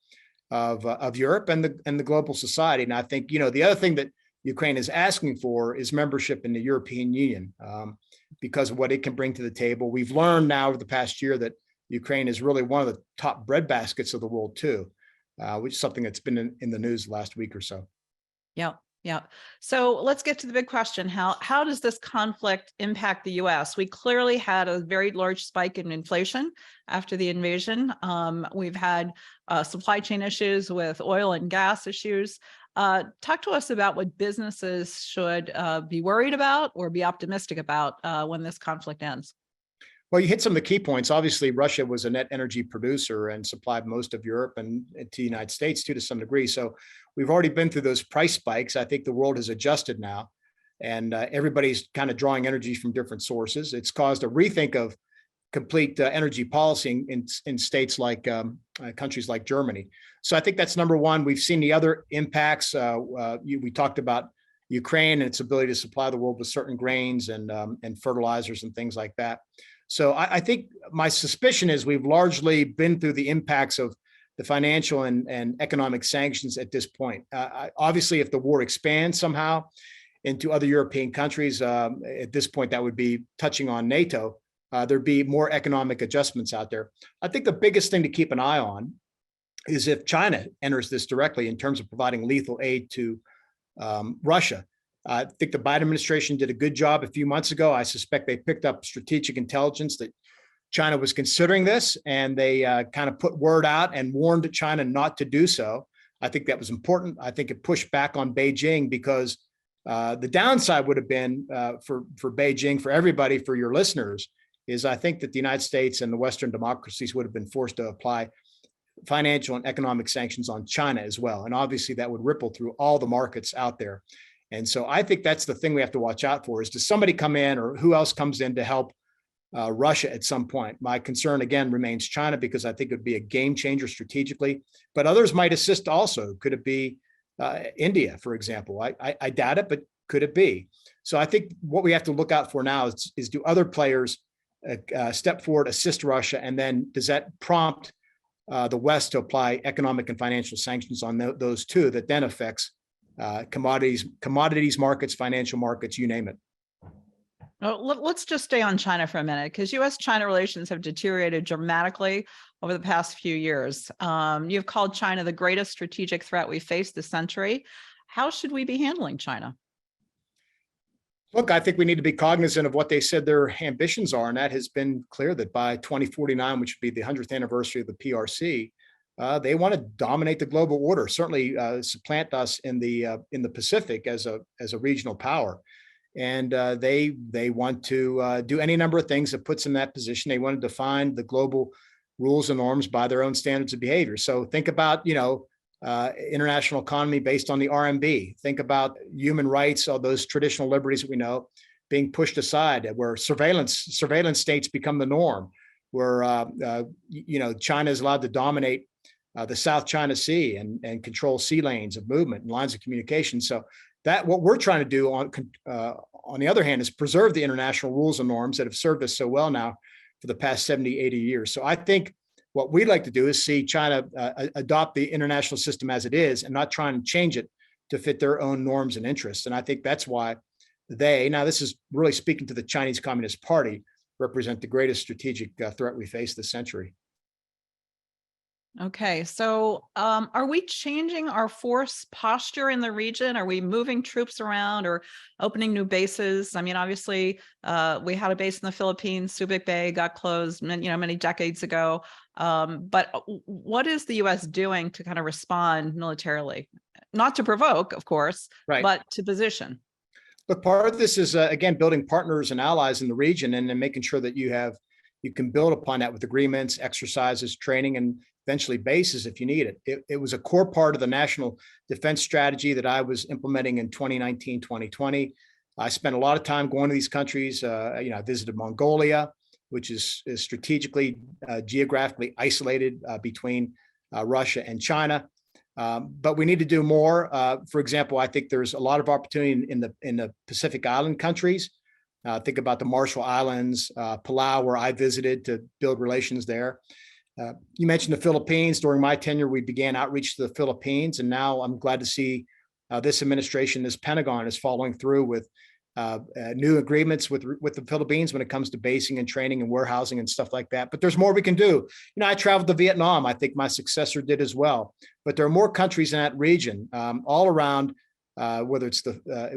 of Europe and the global society. And I think, the other thing that Ukraine is asking for is membership in the European Union because of what it can bring to the table. We've learned now over the past year that Ukraine is really one of the top breadbaskets of the world too, which is something that's been in the news the last week or so. Yeah. So let's get to the big question. How does this conflict impact the U.S.? We clearly had a very large spike in inflation after the invasion. We've had supply chain issues with oil and gas issues. Talk to us about what businesses should be worried about or be optimistic about when this conflict ends. Well, you hit some of the key points. Obviously, Russia was a net energy producer and supplied most of Europe and to the United States too, to some degree. So we've already been through those price spikes. I think the world has adjusted now, and everybody's kind of drawing energy from different sources. It's caused a rethink of complete energy policy in states like countries like Germany. So I think that's number one. We've seen the other impacts. We talked about Ukraine and its ability to supply the world with certain grains and fertilizers and things like that. So I think my suspicion is we've largely been through the impacts of the financial and economic sanctions at this point. Obviously, if the war expands somehow into other European countries, at this point, that would be touching on NATO. There'd be more economic adjustments out there. I think the biggest thing to keep an eye on is if China enters this directly in terms of providing lethal aid to Russia. I think the Biden administration did a good job a few months ago. I suspect they picked up strategic intelligence that China was considering this, and they kind of put word out and warned China not to do so. I think that was important. I think it pushed back on Beijing because The downside would have been for Beijing, for everybody, for your listeners, is I think that the United States and the Western democracies would have been forced to apply financial and economic sanctions on China as well. And obviously that would ripple through all the markets out there. And so I think that's the thing we have to watch out for, is does somebody come in, or who else comes in to help Russia at some point? My concern again remains China, because I think it would be a game changer strategically, but others might assist also. Could it be India, for example? I doubt it, but could it be? So I think what we have to look out for now is do other players step forward, assist Russia, and then does that prompt the West to apply economic and financial sanctions on those two that then affects commodities markets, financial markets, you name it. Well, let's just stay on China for a minute, because U.S.-China relations have deteriorated dramatically over the past few years. You've called China the greatest strategic threat we face this century. How should we be handling China? Look, I think we need to be cognizant of what they said their ambitions are, and that has been clear that by 2049, which would be the 100th anniversary of the PRC, they want to dominate the global order, certainly supplant us in the Pacific as a regional power. And they want to do any number of things that puts them in that position. They want to define the global rules and norms by their own standards of behavior. So think about, international economy based on the RMB. Think about human rights, all those traditional liberties that we know being pushed aside, where surveillance states become the norm, where China is allowed to dominate the South China Sea and control sea lanes of movement and lines of communication. So that what we're trying to do on the other hand is preserve the international rules and norms that have served us so well now for the past 70, 80 years. So I think what we'd like to do is see China adopt the international system as it is and not try and change it to fit their own norms and interests. And I think that's why now this is really speaking to the Chinese Communist Party, represent the greatest strategic threat we face this century. Okay, so are we changing our force posture in the region? Are we moving troops around or opening new bases? I mean, obviously, we had a base in the Philippines. Subic Bay got closed, many decades ago. But what is the U.S. doing to kind of respond militarily? Not to provoke, of course, right, but to position. Look, part of this is again building partners and allies in the region, and then making sure that you can build upon that with agreements, exercises, training, and eventually bases if you need it. It was a core part of the national defense strategy that I was implementing in 2019, 2020. I spent a lot of time going to these countries. I visited Mongolia, which is strategically, geographically isolated between Russia and China. But we need to do more. For example, I think there's a lot of opportunity in the Pacific Island countries. Think about the Marshall Islands, Palau, where I visited to build relations there. You mentioned the Philippines. During my tenure, we began outreach to the Philippines, and now I'm glad to see this administration, this Pentagon, is following through with new agreements with the Philippines when it comes to basing and training and warehousing and stuff like that. But there's more we can do. I traveled to Vietnam. I think my successor did as well. But there are more countries in that region, all around. Whether it's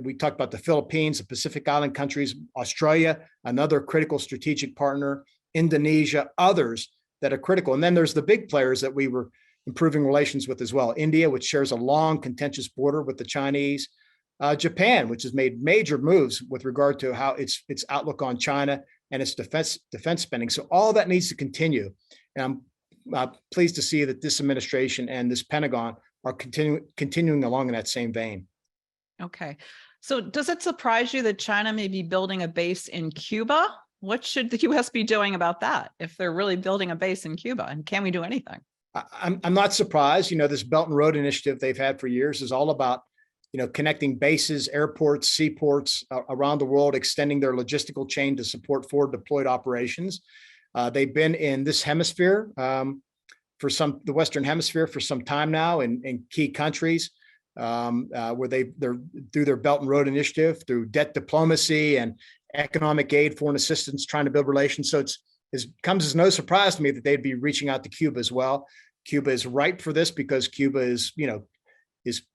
we talked about the Philippines, the Pacific Island countries, Australia, another critical strategic partner, Indonesia, others that are critical. And then there's the big players that we were improving relations with as well. India, which shares a long contentious border with the Chinese. Japan, which has made major moves with regard to how its outlook on China and its defense spending. So all that needs to continue. And I'm pleased to see that this administration and this Pentagon are continuing along in that same vein. Okay. So does it surprise you that China may be building a base in Cuba? What should the U.S. be doing about that if they're really building a base in Cuba? And can we do anything? I'm not surprised. This Belt and Road Initiative they've had for years is all about, connecting bases, airports, seaports around the world, extending their logistical chain to support forward deployed operations. They've been in this hemisphere the Western Hemisphere for some time now in key countries. Where they're through their Belt and Road Initiative, through debt diplomacy and economic aid, foreign assistance, trying to build relations. So it comes as no surprise to me that they'd be reaching out to Cuba as well. Cuba is ripe for this because Cuba is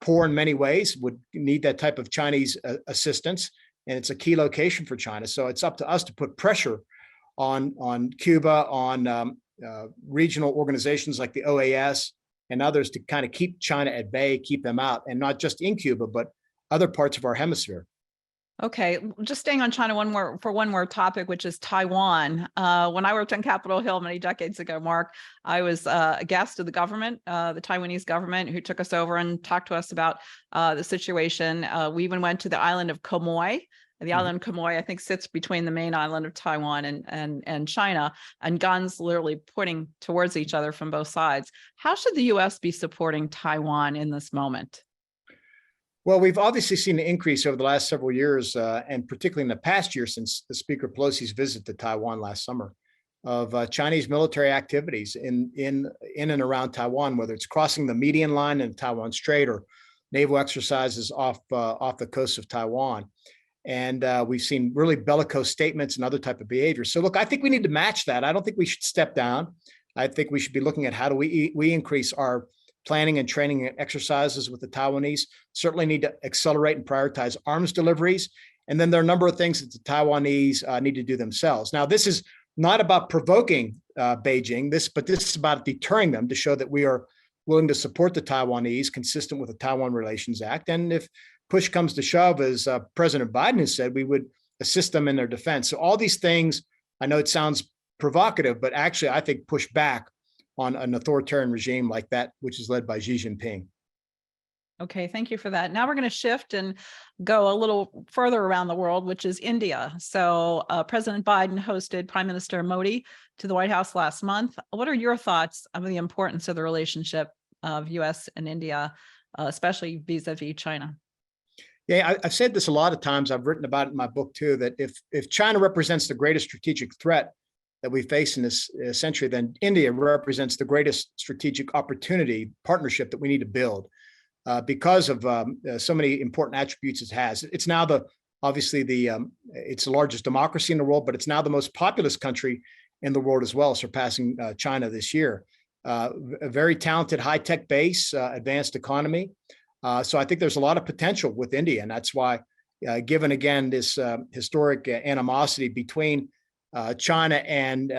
poor in many ways, would need that type of Chinese assistance, and it's a key location for China. So it's up to us to put pressure on Cuba, on regional organizations like the OAS and others to kind of keep China at bay, keep them out, and not just in Cuba, but other parts of our hemisphere. Okay, just staying on China one more topic, which is Taiwan. When I worked on Capitol Hill many decades ago, Mark, I was a guest of the government, the Taiwanese government, who took us over and talked to us about the situation. We even went to the island of Quemoy. The island of Quemoy, I think, sits between the main island of Taiwan and China, and guns literally pointing towards each other from both sides. How should the U.S. be supporting Taiwan in this moment? Well, we've obviously seen an increase over the last several years, and particularly in the past year since the Speaker Pelosi's visit to Taiwan last summer, of Chinese military activities in and around Taiwan, whether it's crossing the median line in the Taiwan Strait or naval exercises off the coast of Taiwan. And we've seen really bellicose statements and other type of behavior. So look, I think we need to match that. I don't think we should step down. I think we should be looking at how do we increase our planning and training exercises with the Taiwanese. Certainly need to accelerate and prioritize arms deliveries. And then there are a number of things that the Taiwanese need to do themselves. Now, this is not about provoking Beijing, but this is about deterring them to show that we are willing to support the Taiwanese consistent with the Taiwan Relations Act. And if push comes to shove, as President Biden has said, we would assist them in their defense. So all these things, I know it sounds provocative, but actually I think push back on an authoritarian regime like that, which is led by Xi Jinping. Okay, thank you for that. Now we're going to shift and go a little further around the world, which is India. So President Biden hosted Prime Minister Modi to the White House last month. What are your thoughts on the importance of the relationship of U.S. and India, especially vis-a-vis China? Yeah, I've said this a lot of times. I've written about it in my book too, that if China represents the greatest strategic threat that we face in this century, then India represents the greatest strategic opportunity, partnership that we need to build because of so many important attributes it has. It's now obviously it's the largest democracy in the world, but it's now the most populous country in the world as well, surpassing China this year. A very talented high-tech base, advanced economy. So I think there's a lot of potential with India, and that's why, given again this historic animosity between China and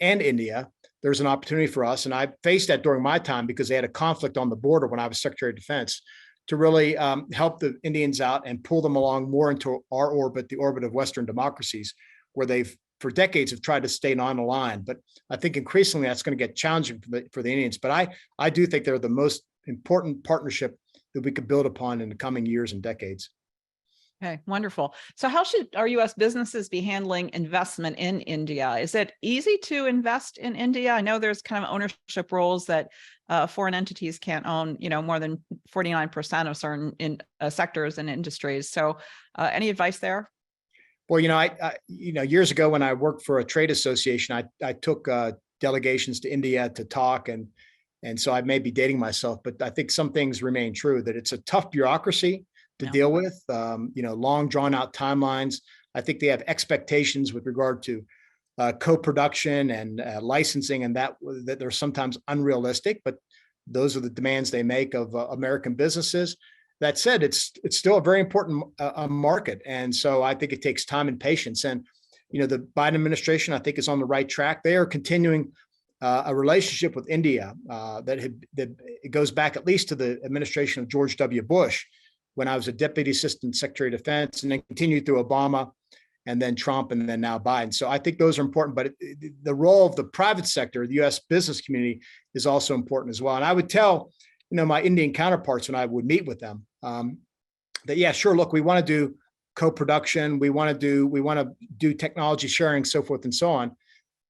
India, there's an opportunity for us. And I faced that during my time because they had a conflict on the border when I was Secretary of Defense to really help the Indians out and pull them along more into our orbit, the orbit of Western democracies, where they've for decades have tried to stay non-aligned. But I think increasingly that's going to get challenging for the Indians. But I do think they're the most important partnership that we could build upon in the coming years and decades. Okay, wonderful. So how should our U.S. businesses be handling investment in India? Is it easy to invest in India? I know there's kind of ownership rules that foreign entities can't own, more than 49% of certain sectors and industries. So any advice there? Well, I years ago when I worked for a trade association, I took delegations to India to talk, and so I may be dating myself, but I think some things remain true, that it's a tough bureaucracy to deal with, long drawn out timelines. I think they have expectations with regard to co-production and licensing, and that they're sometimes unrealistic, but those are the demands they make of American businesses. That said, it's still a very important market. And so I think it takes time and patience. And, the Biden administration, I think, is on the right track. They are continuing a relationship with India that it goes back at least to the administration of George W. Bush, when I was a Deputy Assistant Secretary of Defense, and then continued through Obama and then Trump and then now Biden. So I think those are important, but the role of the private sector, the U.S. business community, is also important as well. And I would tell, my Indian counterparts when I would meet with them that, yeah, sure, look, we want to do co-production, we want to do technology sharing, so forth and so on.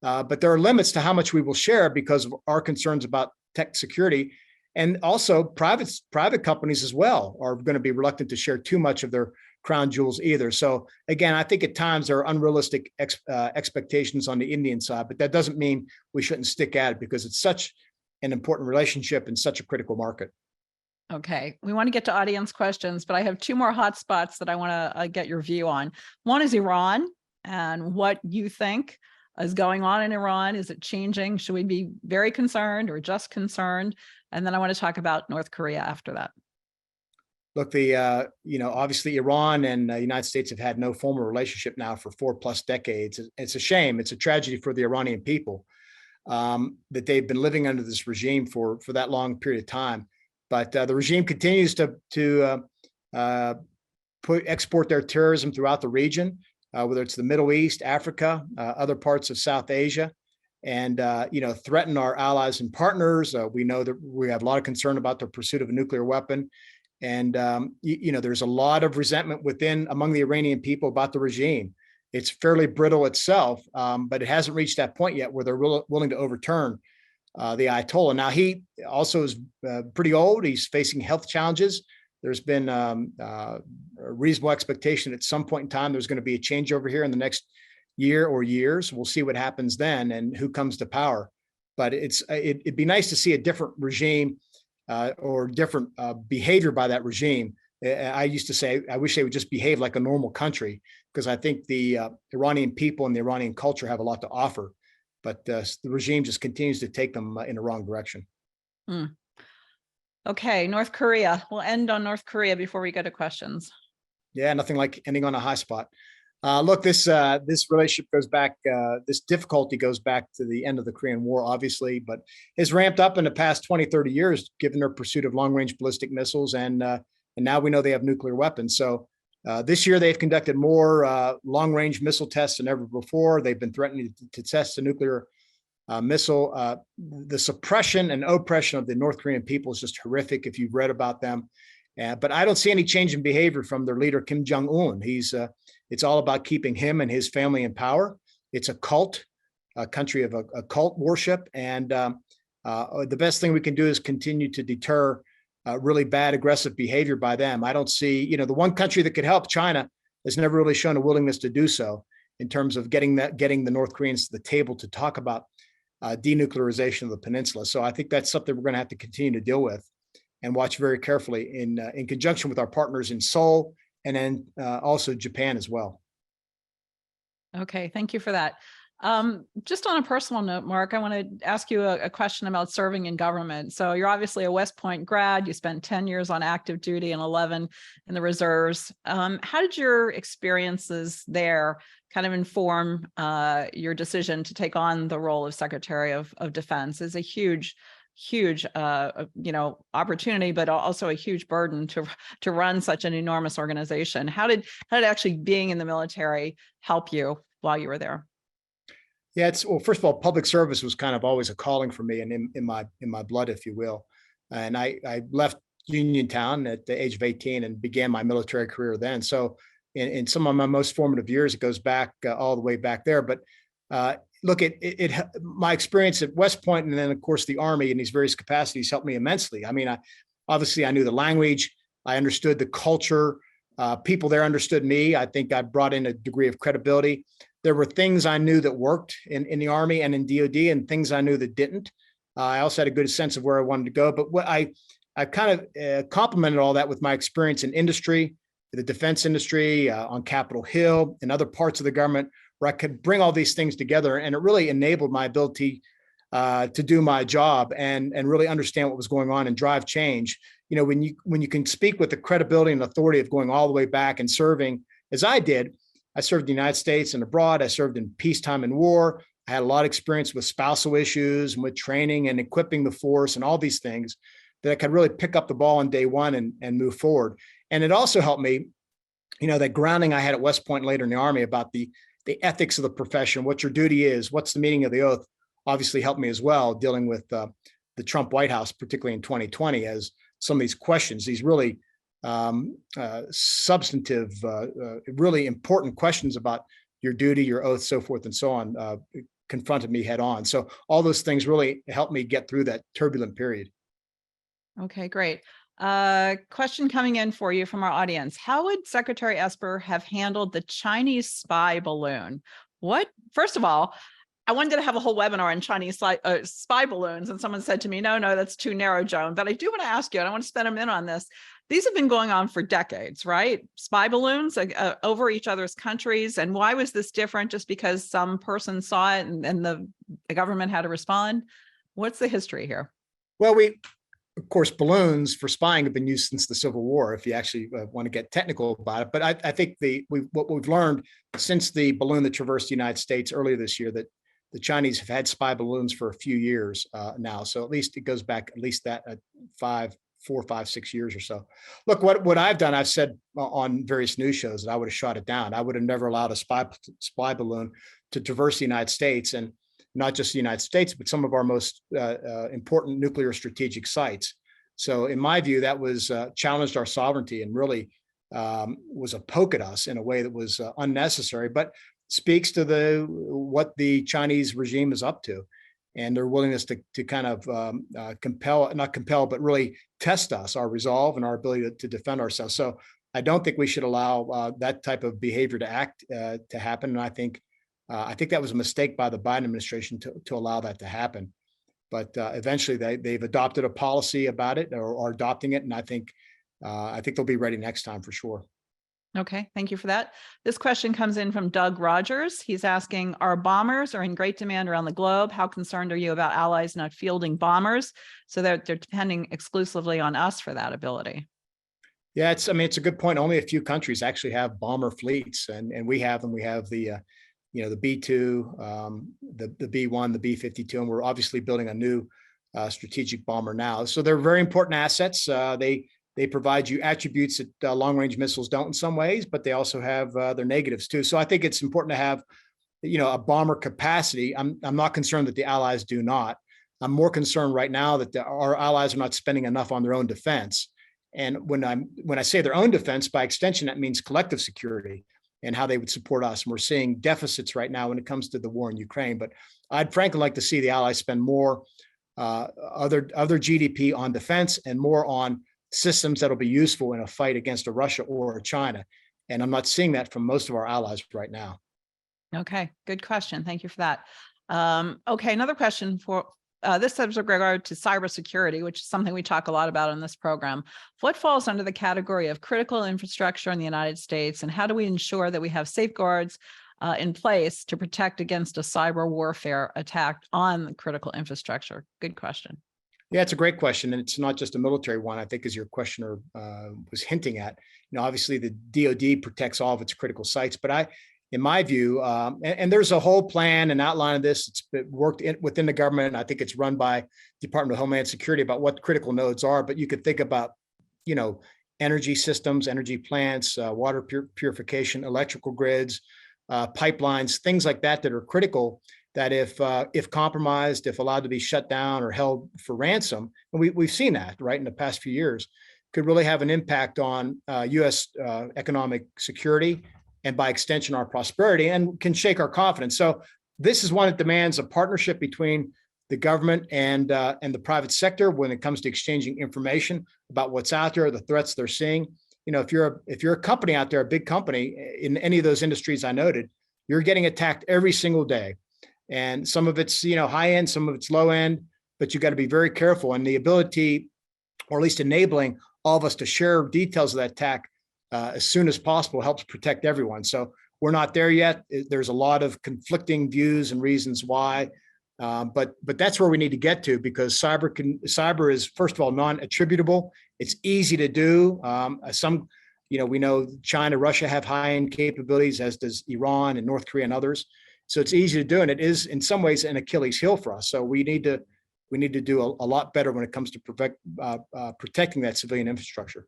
But there are limits to how much we will share because of our concerns about tech security. And also private companies as well are going to be reluctant to share too much of their crown jewels either. So again, I think at times there are unrealistic expectations on the Indian side, but that doesn't mean we shouldn't stick at it because it's such an important relationship and such a critical market. Okay, we want to get to audience questions, but I have two more hot spots that I want to get your view on. One is Iran and what you think is going on in Iran. Is it changing? Should we be very concerned or just concerned? And then I want to talk about North Korea after that. Look, obviously Iran and the United States have had no formal relationship now for 4+ decades. It's a shame. It's a tragedy for the Iranian people that they've been living under this regime for that long period of time. But the regime continues to export their terrorism throughout the region, whether it's the Middle East, Africa, other parts of South Asia, and threaten our allies and partners. We know that we have a lot of concern about their pursuit of a nuclear weapon, and there's a lot of resentment among the Iranian people about the regime. It's fairly brittle itself, but it hasn't reached that point yet where they're willing to overturn the Ayatollah. Now, he also is pretty old. He's facing health challenges. There's been a reasonable expectation at some point in time there's going to be a changeover here in the next year or years. We'll see what happens then and who comes to power. But it'd be nice to see a different regime or different behavior by that regime. I used to say, I wish they would just behave like a normal country, because I think the Iranian people and the Iranian culture have a lot to offer. But the regime just continues to take them in the wrong direction. Okay, North Korea. We'll end on North Korea before we go to questions. Yeah, nothing like ending on a high spot. Look, this relationship goes back, this difficulty goes back to the end of the Korean War, obviously, but has ramped up in the past 20, 30 years, given their pursuit of long-range ballistic missiles. And now we know they have nuclear weapons. So this year they've conducted more long-range missile tests than ever before. They've been threatening to test a nuclear missile. The suppression and oppression of the North Korean people is just horrific if you've read about them. But I don't see any change in behavior from their leader, Kim Jong-un. It's all about keeping him and his family in power. It's a cult, a country of a cult worship. And the best thing we can do is continue to deter really bad, aggressive behavior by them. I don't see, the one country that could help, China, has never really shown a willingness to do so in terms of getting the North Koreans to the table to talk about denuclearization of the peninsula. So I think that's something we're going to have to continue to deal with and watch very carefully in conjunction with our partners in Seoul and then also Japan as well. Okay, thank you for that. Just on a personal note, Mark, I want to ask you a question about serving in government. So you're obviously a West Point grad. You spent 10 years on active duty and 11 in the reserves. How did your experiences there kind of inform your decision to take on the role of Secretary of Defense? Is a huge opportunity, but also a huge burden to run such an enormous organization. How did actually being in the military help you while you were there? Yeah, well, first of all, public service was kind of always a calling for me and in my blood, if you will. And I left Uniontown at the age of 18 and began my military career then. So in some of my most formative years, it goes back all the way back there. But look, my experience at West Point and then, of course, the Army in these various capacities helped me immensely. I mean, obviously I knew the language, I understood the culture, people there understood me. I think I brought in a degree of credibility. There were things I knew that worked in the Army and in DOD and things I knew that didn't. I also had a good sense of where I wanted to go. But what I kind of complemented all that with my experience in industry, the defense industry, on Capitol Hill and other parts of the government, where I could bring all these things together. And it really enabled my ability to do my job and really understand what was going on and drive change. When you can speak with the credibility and authority of going all the way back and serving, as I did. I served in the United States and abroad. I served in peacetime and war. I had a lot of experience with spousal issues and with training and equipping the force and all these things that I could really pick up the ball on day one and move forward. And it also helped me, that grounding I had at West Point and later in the Army about the ethics of the profession, what your duty is, what's the meaning of the oath, obviously helped me as well, dealing with the Trump White House, particularly in 2020, as some of these questions, these really substantive, really important questions about your duty, your oath, so forth and so on, confronted me head on. So all those things really helped me get through that turbulent period. Okay, great. Question coming in for you from our audience. How would Secretary Esper have handled the Chinese spy balloon? First of all, I wanted to have a whole webinar on Chinese spy balloons, and someone said to me, no, that's too narrow, Joan. But I do want to ask you, and I want to spend a minute on this. These have been going on for decades, right? Spy balloons over each other's countries. And why was this different? Just because some person saw it and the government had to respond? What's the history here? Well, of course, balloons for spying have been used since the Civil War, if you actually want to get technical about it. But I think what we've learned since the balloon that traversed the United States earlier this year, that the Chinese have had spy balloons for a few years now. So at least it goes back at least that 5, 4, 5, 6 years or so. Look, what I've done, I've said on various news shows that I would have shot it down. I would have never allowed a spy balloon to traverse the United States, and not just the United States, but some of our most important nuclear strategic sites. So in my view, that was challenged our sovereignty and really was a poke at us in a way that was unnecessary, but speaks to what the Chinese regime is up to and their willingness to kind of not compel, but really test us, our resolve and our ability to defend ourselves. So I don't think we should allow that type of behavior to happen. And I think that was a mistake by the Biden administration to allow that to happen. But eventually they've adopted a policy about it or are adopting it. And I think they'll be ready next time for sure. Okay, thank you for that. This question comes in from Doug Rogers. He's asking, our bombers are in great demand around the globe. How concerned are you about allies not fielding bombers so that they're depending exclusively on us for that ability? Yeah, it's a good point. Only a few countries actually have bomber fleets, and we have them. We have the the B-2, the B-1, the B-52, and we're obviously building a new strategic bomber now. So they're very important assets. They provide you attributes that long-range missiles don't in some ways, but they also have their negatives too. So I think it's important to have, a bomber capacity. I'm not concerned that the allies do not. I'm more concerned right now that our allies are not spending enough on their own defense. And when I say their own defense, by extension, that means collective security and how they would support us. And we're seeing deficits right now when it comes to the war in Ukraine. But I'd frankly like to see the allies spend more other GDP on defense and more on systems that'll be useful in a fight against a Russia or a China. And I'm not seeing that from most of our allies right now. Okay, good question. Thank you for that. Okay, another question for this is with regard to cybersecurity, which is something we talk a lot about on this program. What falls under the category of critical infrastructure in the United States, and how do we ensure that we have safeguards in place to protect against a cyber warfare attack on critical infrastructure? Good question. Yeah, it's a great question, and it's not just a military one. I think, as your questioner was hinting at, obviously the DoD protects all of its critical sites, but in my view, and there's a whole plan and outline of this. It's been worked within the government. I think it's run by Department of Homeland Security about what critical nodes are. But you could think about, energy systems, energy plants, water purification, electrical grids, pipelines, things like that are critical. That if compromised, if allowed to be shut down or held for ransom, and we've seen that right in the past few years, could really have an impact on U.S. Economic security, and by extension, our prosperity, and can shake our confidence. So this is one that demands a partnership between the government and the private sector when it comes to exchanging information about what's out there, the threats they're seeing. If you're a company out there, a big company in any of those industries I noted, you're getting attacked every single day. And some of it's, high end, some of it's low end, but you got to be very careful. And the ability, or at least enabling all of us to share details of that attack as soon as possible helps protect everyone. So we're not there yet. There's a lot of conflicting views and reasons why, but that's where we need to get to, because cyber is, first of all, non-attributable. It's easy to do. We know China, Russia have high-end capabilities, as does Iran and North Korea and others. So it's easy to do, and it is in some ways an Achilles heel for us. So we need to do a lot better when it comes to protecting that civilian infrastructure.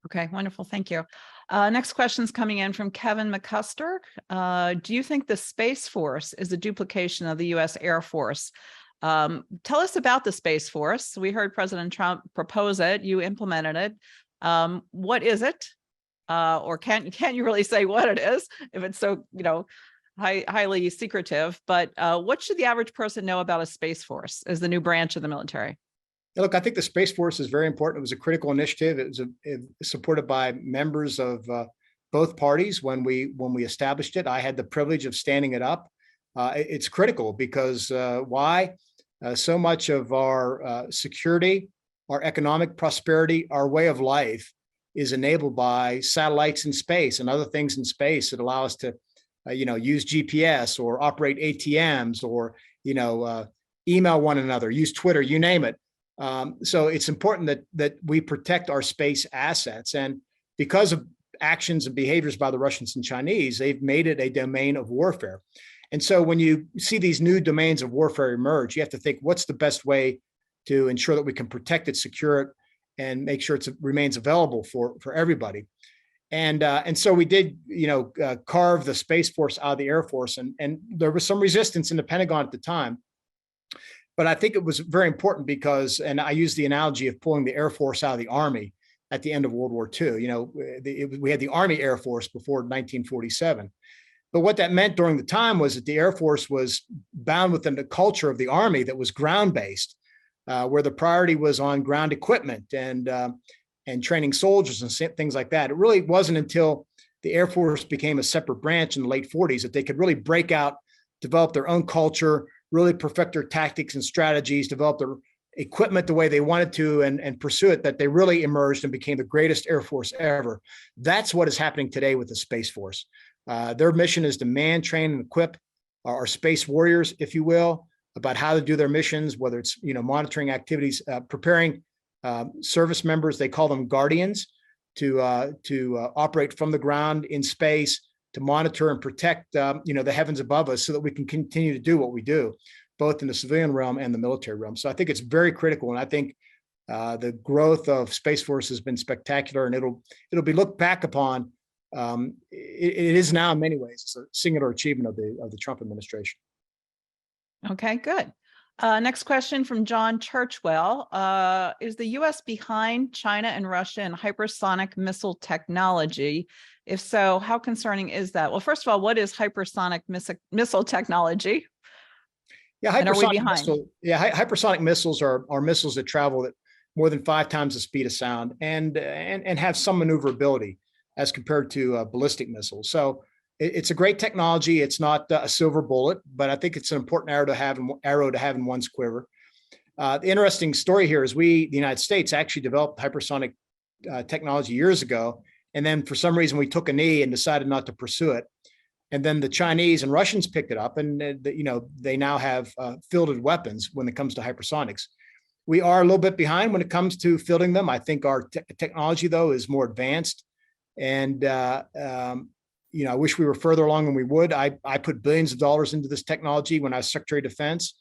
Okay, wonderful. Thank you. Next question is coming in from Kevin McCusker. Do you think the Space Force is a duplication of the U.S. Air Force? Tell us about the Space Force. We heard President Trump propose it. You implemented it. What is it? Or can't you really say what it is if it's so, highly secretive? But what should the average person know about a Space Force as the new branch of the military? Look, I think the Space Force is very important. It was a critical initiative. It was supported by members of both parties when we established it. I had the privilege of standing it up. It's critical because why? So much of our security, our economic prosperity, our way of life is enabled by satellites in space and other things in space that allow us to, use GPS or operate ATMs or, email one another, use Twitter, you name it. So it's important that we protect our space assets. And because of actions and behaviors by the Russians and Chinese, they've made it a domain of warfare. And so when you see these new domains of warfare emerge, you have to think, what's the best way to ensure that we can protect it, secure it, and make sure it remains available for everybody. And so we did, carve the Space Force out of the Air Force, and there was some resistance in the Pentagon at the time. But I think it was very important because, and I use the analogy of pulling the Air Force out of the Army at the end of World War II. We had the Army Air Force before 1947. But what that meant during the time was that the Air Force was bound within the culture of the Army that was ground-based, where the priority was on ground equipment and training soldiers and things like that. It really wasn't until the Air Force became a separate branch in the late 40s that they could really break out, develop their own culture, really perfect their tactics and strategies, develop their equipment the way they wanted to, and pursue it, that they really emerged and became the greatest Air Force ever. That's what is happening today with the Space Force. Their mission is to man, train, and equip our space warriors, if you will, about how to do their missions, whether it's monitoring activities, preparing service members. They call them guardians to operate from the ground in space, to monitor and protect the heavens above us, so that we can continue to do what we do, both in the civilian realm and the military realm. So I think it's very critical, and I think the growth of Space Force has been spectacular, and it'll be looked back upon. It is now in many ways it's a singular achievement of the Trump administration. Okay, good. Next question from John Churchwell. Is the U.S. behind China and Russia in hypersonic missile technology? If so, how concerning is that? Well, first of all, what is hypersonic missile technology? Yeah, and are we behind? Hypersonic missiles are missiles that travel at more than 5 times the speed of sound and have some maneuverability as compared to ballistic missiles. So it's a great technology. It's not a silver bullet, but I think it's an important arrow to have in one's quiver. The interesting story here is the United States, actually developed hypersonic technology years ago, and then for some reason we took a knee and decided not to pursue it. And then the Chinese and Russians picked it up, and they now have fielded weapons when it comes to hypersonics. We are a little bit behind when it comes to fielding them. I think our technology, though, is more advanced, and I wish we were further along than we would. I put billions of dollars into this technology when I was Secretary of Defense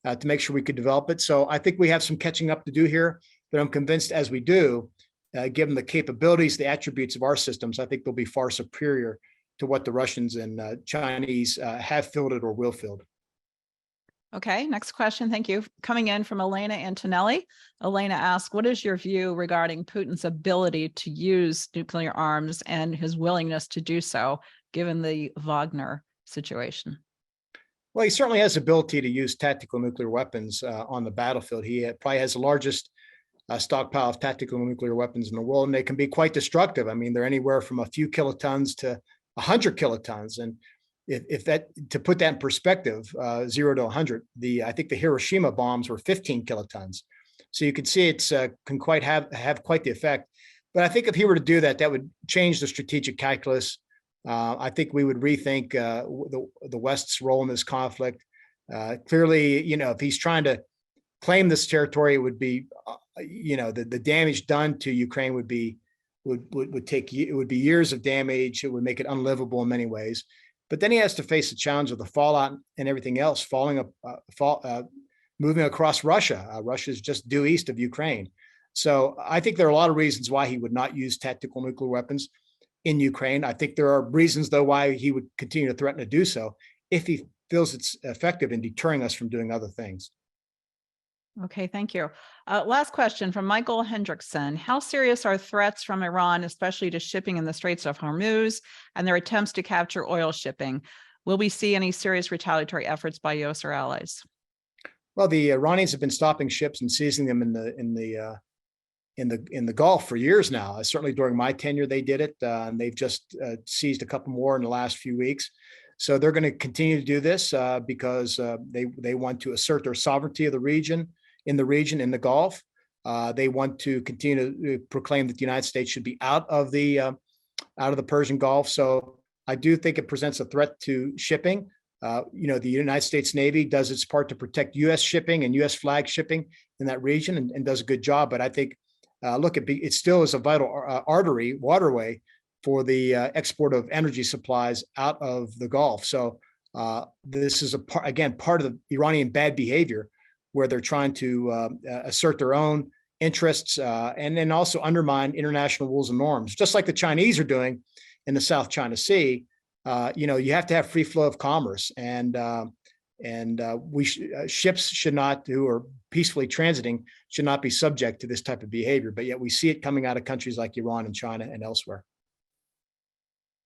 to make sure we could develop it. So I think we have some catching up to do here, but I'm convinced as we do, given the capabilities, the attributes of our systems, I think they'll be far superior to what the Russians and Chinese have fielded or will field. Okay, next question. Thank you. Coming in from Elena Antonelli. Elena asks, what is your view regarding Putin's ability to use nuclear arms and his willingness to do so, given the Wagner situation? Well, he certainly has the ability to use tactical nuclear weapons on the battlefield. He probably has the largest stockpile of tactical nuclear weapons in the world, and they can be quite destructive. I mean, they're anywhere from a few kilotons to 100 kilotons. And if that, to put that in perspective, 0 to 100, I think the Hiroshima bombs were 15 kilotons. So you can see it's can quite have quite the effect. But I think if he were to do that, that would change the strategic calculus. I think we would rethink the West's role in this conflict. Clearly, if he's trying to claim this territory, it would be, the damage done to Ukraine would be years of damage. It would make it unlivable in many ways. But then he has to face the challenge of the fallout and everything else moving across Russia. Russia is just due east of Ukraine. So I think there are a lot of reasons why he would not use tactical nuclear weapons in Ukraine. I think there are reasons, though, why he would continue to threaten to do so if he feels it's effective in deterring us from doing other things. Okay, thank you. Last question from Michael Hendrickson. How serious are threats from Iran, especially to shipping in the Straits of Hormuz and their attempts to capture oil shipping? Will we see any serious retaliatory efforts by U.S. or allies? Well, the Iranians have been stopping ships and seizing them in the Gulf for years now. Certainly during my tenure, they did it, and they've just seized a couple more in the last few weeks. So they're going to continue to do this because they want to assert their sovereignty of the region, in the Gulf. They want to continue to proclaim that the United States should be out of the Persian Gulf. So I do think it presents a threat to shipping. The United States Navy does its part to protect U.S. shipping and U.S. flag shipping in that region and does a good job. But I think, it still is a vital waterway for the export of energy supplies out of the Gulf. So this is part of the Iranian bad behavior, where they're trying to assert their own interests, and then also undermine international rules and norms, just like the Chinese are doing in the South China Sea. You have to have free flow of commerce, and ships should not, who are peacefully transiting, should not be subject to this type of behavior. But yet we see it coming out of countries like Iran and China and elsewhere.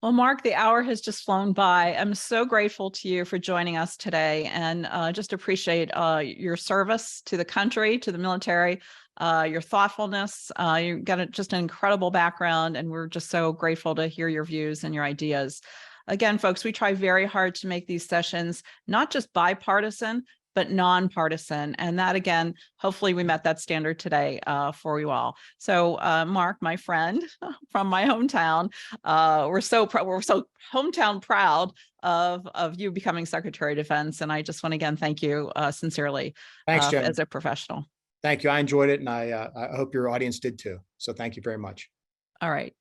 Well, Mark, the hour has just flown by. I'm so grateful to you for joining us today, and just appreciate your service to the country, to the military, your thoughtfulness. You've got just an incredible background, and we're just so grateful to hear your views and your ideas. Again, folks, we try very hard to make these sessions not just bipartisan, but nonpartisan. And that, again, hopefully we met that standard today for you all. So Mark, my friend from my hometown, we're so hometown proud of you becoming Secretary of Defense. And I just want to again thank you sincerely. Thanks, Jen. As a professional. Thank you. I enjoyed it, and I hope your audience did too. So thank you very much. All right.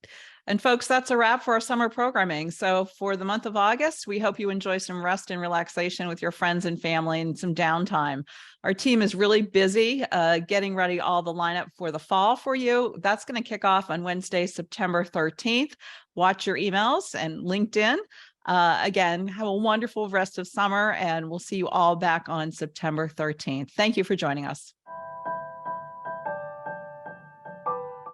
And folks, that's a wrap for our summer programming. So for the month of August, we hope you enjoy some rest and relaxation with your friends and family and some downtime. Our team is really busy getting ready all the lineup for the fall for you. That's going to kick off on Wednesday, September 13th. Watch your emails and LinkedIn. Again, have a wonderful rest of summer, and we'll see you all back on September 13th. Thank you for joining us.